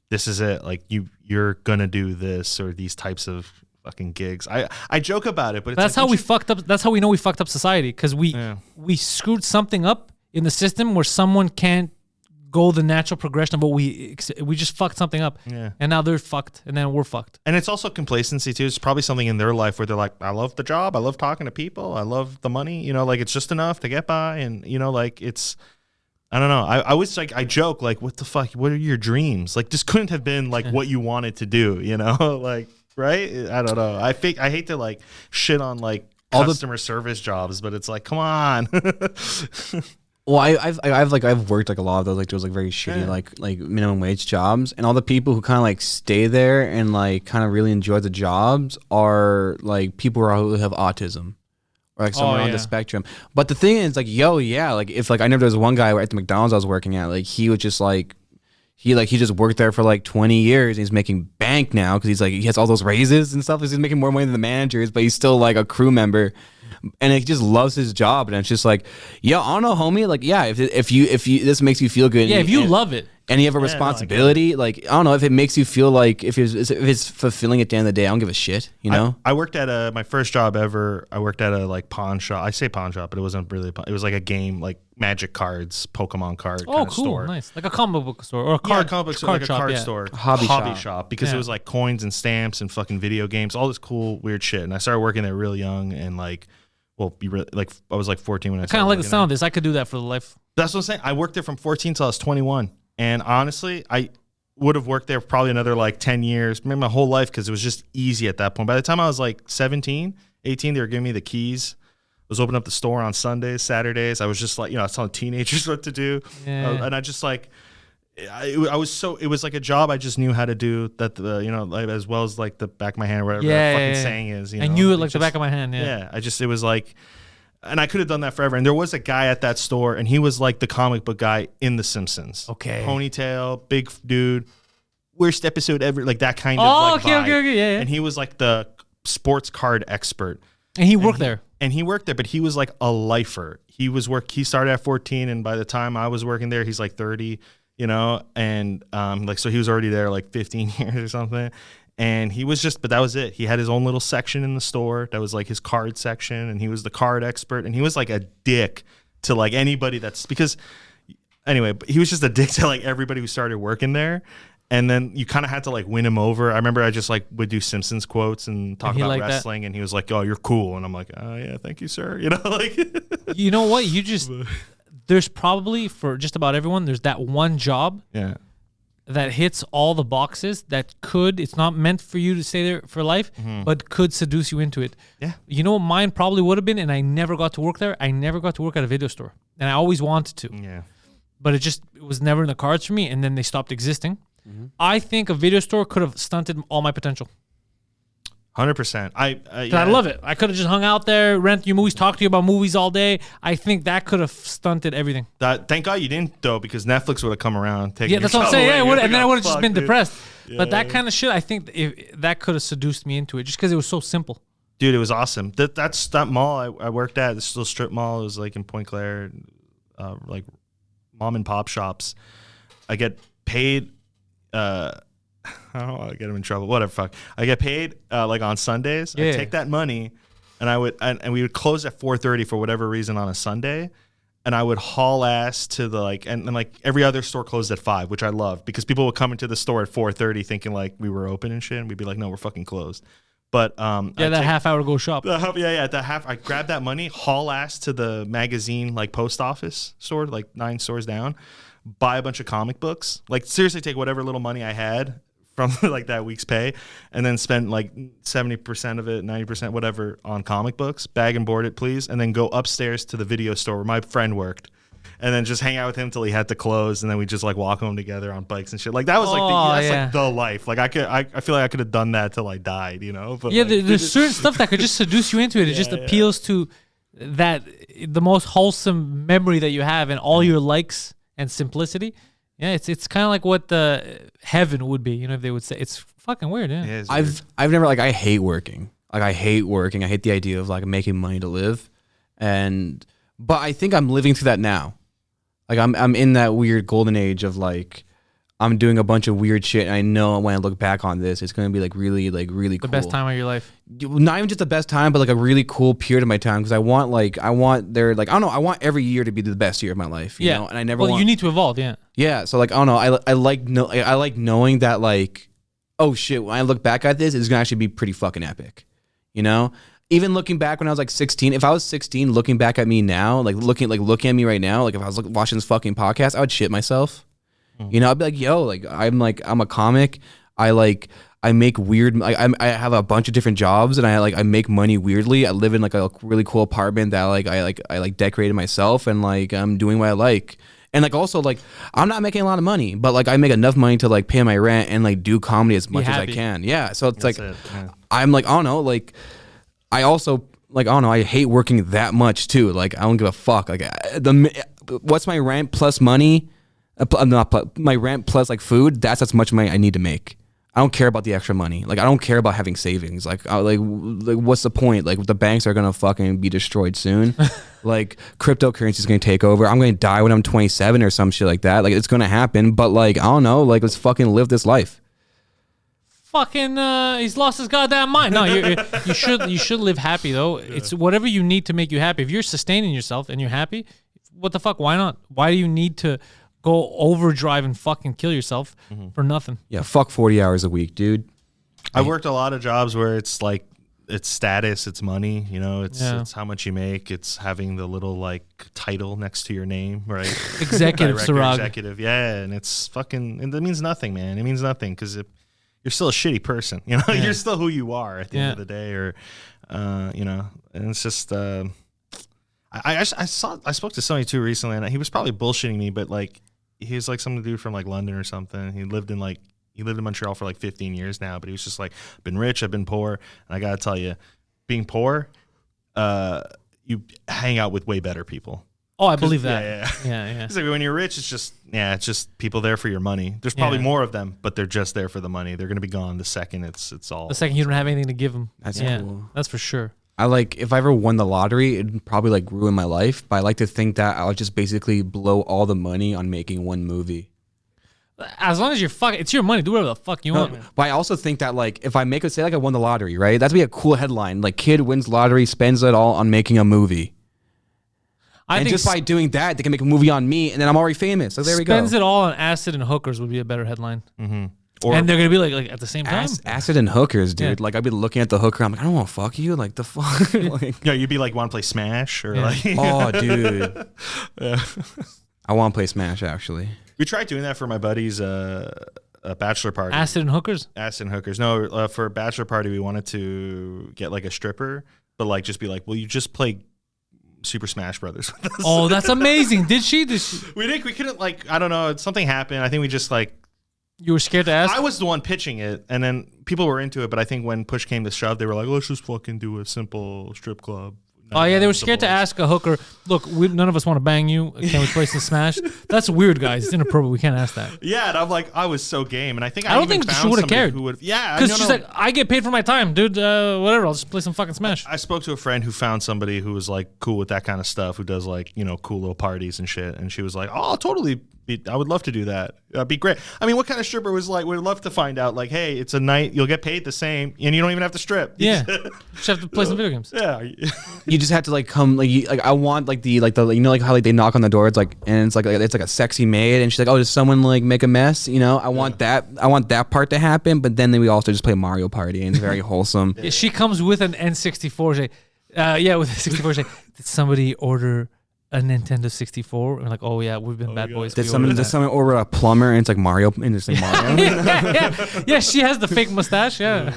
this is it. Like you're gonna do this or these types of fucking gigs. I joke about it, but it's That's like, how we fucked up. That's how we know we fucked up society because we screwed something up in the system where someone can't go the natural progression of what we just fucked something up. Yeah. And now they're fucked, and then we're fucked. And it's also complacency too. It's probably something in their life where they're like, I love the job, I love talking to people, I love the money, you know, like it's just enough to get by. And you know, like it's, I don't know. I was like, I joke like, what the fuck, what are your dreams? Like this couldn't have been like what you wanted to do, you know? Like, right? I don't know. I hate to like shit on like all customer service jobs, but it's like, come on. Well, I've worked like a lot of those very shitty like minimum wage jobs, and all the people who kind of like stay there and like kind of really enjoy the jobs are like people who have autism or like somewhere on the spectrum. But the thing is like, like if like I know there was one guy at the McDonald's I was working at, like he was just like he just worked there for like 20 years and he's making bank now because he's like he has all those raises and stuff. He's making more money than the managers, but he's still like a crew member. And he just loves his job, and it's just like, I don't know, homie. Like, if you this makes you feel good, if you love it, and you have a responsibility, like I don't know, if it makes you feel like if it's fulfilling at the end of the day, I don't give a shit, you know. I worked at my first job ever. I worked at a like pawn shop. I say pawn shop, but it wasn't really. It was like a game, like Magic cards, Pokemon card. Oh, kind of cool, store. nice, like a comic book store or a card, comic book store, card like shop, a card store, hobby shop, because it was like coins and stamps and fucking video games, all this cool weird shit. And I started working there real young and like. Well, like I was like 14 when I kind of like the sound of this. I could do that for the life. That's what I'm saying. I worked there from 14 till I was 21, and honestly, I would have worked there probably another like 10 years, maybe my whole life, because it was just easy at that point. By the time I was like 17, 18, they were giving me the keys. I was opening up the store on Sundays, Saturdays. I was just like, I was telling teenagers what to do, and I just like. I was so it was like a job I just knew how to do that like, as well as like the back of my hand or whatever that fucking saying is. I knew it like the back of my hand. It was like, and I could have done that forever. And there was a guy at that store, and he was like the comic book guy in The Simpsons. Okay, ponytail, big dude, worst episode ever, like that kind of. Oh, like vibe. Okay, yeah. And he was like the sports card expert. And he worked there. And he worked there, but he was like a lifer. He started at 14, and by the time I was working there, he's like 30. And like, so he was already there like 15 years or something. And he was but that was it. He had his own little section in the store that was like his card section, and he was the card expert. And he was like a dick to like anybody anyway, but he was just a dick to like everybody who started working there. And then you kind of had to like win him over. I remember I just like would do Simpsons quotes and talk about wrestling, and he was like, "Oh, you're cool." And I'm like, "Oh yeah, thank you, sir." Like, you know what? There's probably for just about everyone, there's that one job that hits all the boxes it's not meant for you to stay there for life, but could seduce you into it. Yeah. You know what mine probably would have been, and I never got to work there? I never got to work at a video store. And I always wanted to. Yeah. But it was never in the cards for me, and then they stopped existing. I think a video store could have stunted all my potential. 100%. I love it. I could have just hung out there, rent your movies, talk to you about movies all day. I think that could have stunted everything. Thank God you didn't, though, because Netflix would have come around. That's what I'm saying. And then I would have just been depressed. Yeah. But that kind of shit, I think that could have seduced me into it, just because it was so simple. Dude, it was awesome. That mall I worked at, this little strip mall, it was like in Point Claire, like mom and pop shops. I get paid. I don't want to get him in trouble. Whatever, fuck. I get paid like on Sundays. I take that money, and we would close at 4:30 for whatever reason on a Sunday, and I would haul ass to the and like every other store closed at 5, which I loved because people would come into the store at 4:30 thinking like we were open and shit, and we'd be like, no, we're fucking closed. But that half hour to go shop. I grabbed that money, haul ass to the magazine like post office store, like 9 stores down, buy a bunch of comic books, like seriously take whatever little money I had from like that week's pay, and then spend like 70% of it, 90%, whatever, on comic books, bag and board it, please, and then go upstairs to the video store where my friend worked, and then just hang out with him till he had to close, and then we just like walk home together on bikes and shit. Like that was like the life. Like I feel like I could have done that till I died, But there's certain stuff that could just seduce you into it. It just appeals to the most wholesome memory that you have, and all your likes and simplicity. Yeah, it's kind of like what the heaven would be, if they would say. It's fucking weird, yeah. Yeah, I've never I hate working. I hate working. I hate the idea of like making money to live, but I think I'm living through that now. Like I'm in that weird golden age of like I'm doing a bunch of weird shit. And I know when I look back on this, it's gonna be like really The cool. best time of your life. Not even just the best time, but like a really cool period of my time. Because I want I don't know. I want every year to be the best year of my life. You know? And I never. Well, you need to evolve. Yeah. Yeah. So like I don't know. I like knowing that like, oh shit, when I look back at this, it's gonna actually be pretty fucking epic. You know. Even looking back when I was like 16, if I was 16, looking back at me now, like looking at me right now, like if I was watching this fucking podcast, I would shit myself. You know, I'd be like, yo, like I'm a comic. I make weird. I have a bunch of different jobs, and I make money weirdly. I live in like a really cool apartment that I decorated myself, and like I'm doing what I like. And like also like I'm not making a lot of money, but like I make enough money to like pay my rent and like do comedy as much as I can. Yeah, so it's I'm like I don't know, like I also like I don't know, I hate working that much too. Like I don't give a fuck. Like what's my rent plus money? My rent plus like food. That's as much money I need to make. I don't care about the extra money. Like I don't care about having savings. Like what's the point? Like the banks are gonna fucking be destroyed soon. Like cryptocurrency is gonna take over. I'm gonna die when I'm 27 or some shit like that. Like it's gonna happen. But like I don't know. Like let's fucking live this life. Fucking, he's lost his goddamn mind. No, you should live happy though. Yeah. It's whatever you need to make you happy. If you're sustaining yourself and you're happy, what the fuck? Why not? Why do you need to go overdrive and fucking kill yourself for nothing? Yeah, fuck 40 hours a week, dude. I worked a lot of jobs where it's like it's status, it's money, you know, it's how much you make, it's having the little like title next to your name, right? Executive Serag. Executive, yeah, and it's fucking, and that means nothing, man. It means nothing because you're still a shitty person, you know. You're still who you are at the end of the day, or you know, and it's just. I spoke to somebody too recently, and he was probably bullshitting me, but like he was like some dude from like London or something. He lived in Montreal for like 15 years now, but he was just like, been rich, I've been poor, and I gotta tell you, being poor, you hang out with way better people. Oh, I believe that. Yeah. It's like when you're rich, it's just people there for your money. There's probably more of them, but they're just there for the money. They're gonna be gone the second it's all. The second you don't have anything to give them. That's cool. That's for sure. I like if I ever won the lottery, it'd probably like ruin my life. But I like to think that I'll just basically blow all the money on making one movie. As long as you're it's your money. Do whatever the fuck you want. But I also think that like if I make it say like I won the lottery, right? That'd be a cool headline. Like kid wins lottery, spends it all on making a movie. I think just by doing that, they can make a movie on me, and then I'm already famous. So there we go. Spends it all on acid and hookers would be a better headline. Mm-hmm. And they're gonna be like at the same time. Acid and hookers, dude. Yeah. Like I'd be looking at the hooker. I'm like, I don't want to fuck you. Like the fuck. Like, yeah, you'd be like, want to play Smash or like. Oh, dude. I want to play Smash actually. We tried doing that for my buddy's a bachelor party. Acid and hookers. Acid and hookers. No, for a bachelor party, we wanted to get like a stripper, but like just be like, well, you just play Super Smash Brothers with us. Oh, that's amazing. Did she? We couldn't like. I don't know. Something happened. I think we just like. You were scared to ask? I was the one pitching it, and then people were into it, but I think when push came to shove, they were like, let's just fucking do a simple strip club. Oh, yeah, they were scared to ask a hooker, look, none of us want to bang you. Can we play some Smash? That's weird, guys. It's inappropriate. We can't ask that. Yeah, and I'm like, I was so game, and I think I don't think she would have cared. Yeah. Because she's like, I get paid for my time, dude. Whatever, I'll just play some fucking Smash. I spoke to a friend who found somebody who was like cool with that kind of stuff, who does like, you know, cool little parties and shit, and she was like, oh, totally. I would love to do that. That'd be great. I mean, what kind of stripper was like, we'd love to find out, like, hey, it's a night, you'll get paid the same, and you don't even have to strip. Yeah. You just have to play some video games. Yeah. You just have to, like, come, like I want, like, the, you know, like, how, like, they knock on the door, it's like, and it's like a sexy maid, and she's like, oh, does someone, like, make a mess? You know, I want that part to happen, but then we also just play Mario Party, and it's very wholesome. Yeah, she comes with an N64. With a 64. Did somebody order a Nintendo 64? And we're like, oh yeah, we've been bad boys. Did someone order a plumber and it's like Mario and it's like Mario? yeah, she has the fake mustache. Yeah,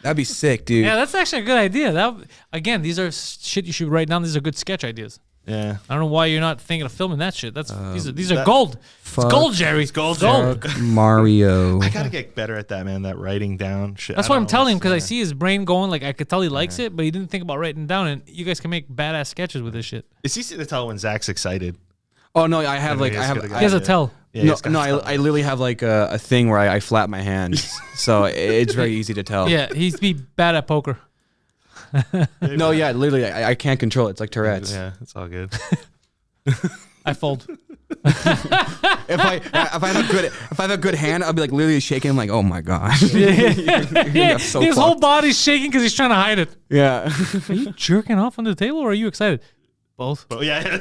that'd be sick, dude. Yeah, that's actually a good idea. Again, these are shit you should write down. These are good sketch ideas. Yeah, I don't know why you're not thinking of filming that shit. That's these are gold. It's gold, Jerry. It's gold. Mario. I gotta get better at that, man. That writing down shit. That's what I'm telling him, because I see his brain going. Like I could tell he likes it, but he didn't think about writing down. And you guys can make badass sketches with this shit. It's easy to tell when Zach's excited. Oh no, I have he has a tell. Yeah, I literally have like a thing where I flap my hands, so it's very easy to tell. Yeah, he's be bad at poker. No, literally, I can't control it. It's like Tourette's. Yeah, it's all good. I fold. if I have a good hand, I'll be like literally shaking. I'm like, oh my god. Yeah, so his whole fucked. body's shaking because he's trying to hide it. Yeah. Are you jerking off on the table or are you excited? Both. Oh yeah.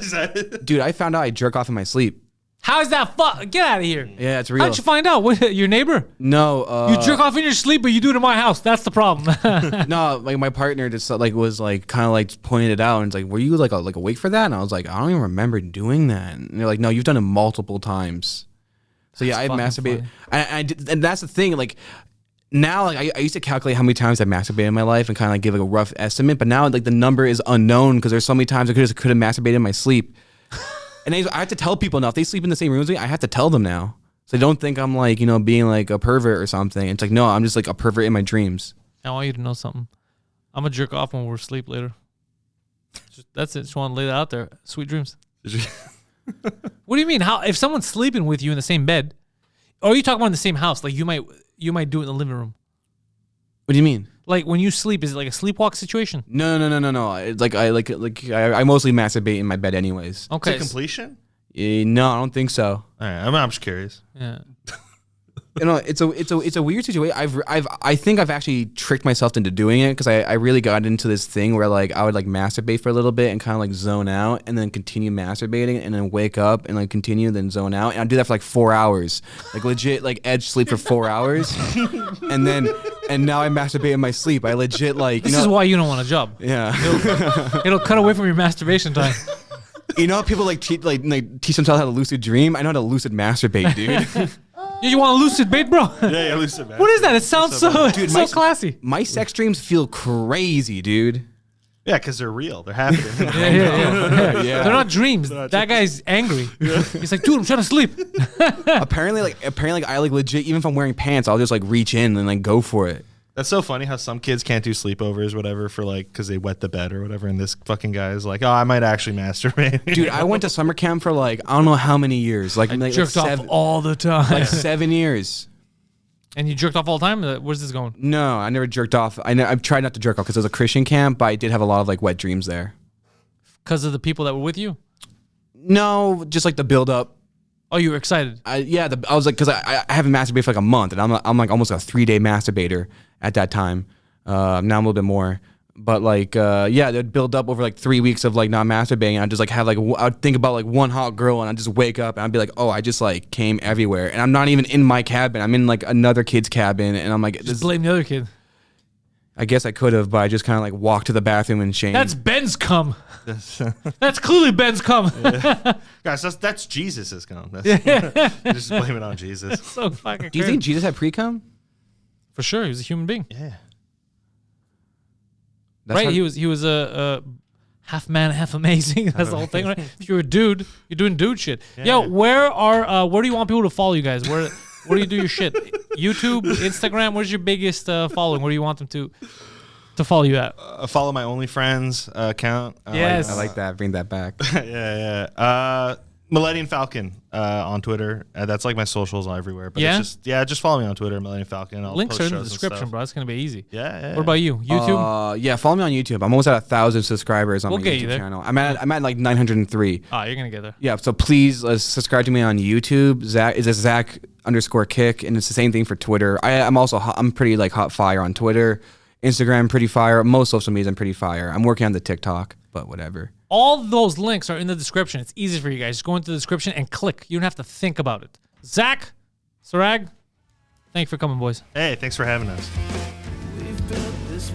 Dude, I found out I jerk off in my sleep. How is that Get out of here. Yeah, it's real. How'd you find out? What, your neighbor? No, You jerk off in your sleep, but you do it in my house. That's the problem. no, like my partner just like was like kind of like pointed it out and it's like, were you like awake for that? And I was like, I don't even remember doing that. And they're like, no, you've done it multiple times. So yeah, I masturbated, and that's the thing. Like now, like I used to calculate how many times I masturbated in my life and kind of like give like a rough estimate. But now like the number is unknown because there's so many times I could have masturbated in my sleep. And I have to tell people now if they sleep in the same room as me, I have to tell them now. So they don't think I'm like, you know, being like a pervert or something. It's like, no, I'm just like a pervert in my dreams. I want you to know something. I'm going to jerk off when we're asleep later. That's it. Just want to lay that out there. Sweet dreams. What do you mean? How if someone's sleeping with you in the same bed, or are you talking about in the same house? Like you might do it in the living room. What do you mean? Like when you sleep, is it like a sleepwalk situation? No. It's like I mostly masturbate in my bed anyways. Okay. To completion? No, I don't think so. All right, I'm just curious. Yeah. You know, it's a weird situation. I think I've actually tricked myself into doing it because I really got into this thing where like I would like masturbate for a little bit and kind of like zone out and then continue masturbating and then wake up and like continue then zone out and I do that for like 4 hours, like legit like edge sleep for 4 hours, and now I masturbate in my sleep. I legit like this is why you don't want a job. Yeah, It'll cut away from your masturbation time. You know how people like teach themselves how to lucid dream? I know how to lucid masturbate, dude. You want a lucid bait, bro? Yeah, lucid man. What is that? It sounds so Dude, so classy. My sex dreams feel crazy, dude. Yeah, because they're real. They're happening. Yeah. They're not dreams. That guy's angry. He's like, dude, I'm trying to sleep. apparently I like legit, even if I'm wearing pants, I'll just like reach in and like go for it. That's so funny how some kids can't do sleepovers, whatever, for like because they wet the bed or whatever. And this fucking guy is like, oh, I might actually masturbate. Dude, I went to summer camp for like I don't know how many years. Like, Jerked off all the time. like 7 years. And you jerked off all the time? Where's this going? No, I never jerked off. I've tried not to jerk off because it was a Christian camp, but I did have a lot of like wet dreams there. Because of the people that were with you? No, just like the build up. Oh, you were excited? I was like, because I haven't masturbated for like a month, and I'm like almost a 3-day masturbator at that time. Now I'm a little bit more, but like they'd build up over like 3 weeks of like not masturbating. And I'd just like have like I'd think about like one hot girl, and I'd just wake up and I'd be like, oh, I just like came everywhere, and I'm not even in my cabin. I'm in like another kid's cabin, and I'm like, Just blame the other kid. I guess I could have, but I just kind of like walked to the bathroom in shame. That's Ben's cum. That's clearly Ben's cum. Guys, that's Jesus' cum. Just blame it on Jesus. So fucking Do you think Jesus had pre-cum? For sure, he was a human being. Yeah. That's Right? how- He was a half man, half amazing. That's the whole thing, right? If you're a dude, you're doing dude shit. Yo, where do you want people to follow you guys? Where do you do your shit? YouTube, Instagram. Where's your biggest following? Where do you want them to follow you at? Follow my OnlyFans account. Yes. I like that. Bring that back. Yeah. Meletian Falcon on Twitter. That's like my socials everywhere. But Yeah? it's just follow me on Twitter, Meletian Falcon. I'll Links post are in the shows and description, stuff. bro. It's gonna be easy. Yeah. What about you? YouTube? Yeah, follow me on YouTube. I'm almost at 1,000 subscribers on We'll my get you YouTube there. channel. I'm at like 903. You're gonna get there. Yeah, so please subscribe to me on YouTube. Zak _Kik, and it's the same thing for Twitter. I'm pretty like hot fire on Twitter, Instagram, pretty fire. Most social media, I'm pretty fire. I'm working on the TikTok, but whatever. All those links are in the description. It's easy for you guys. Just go into the description and click. You don't have to think about it. Zak, Serag, thank you for coming, boys. Hey, thanks for having us. We've built this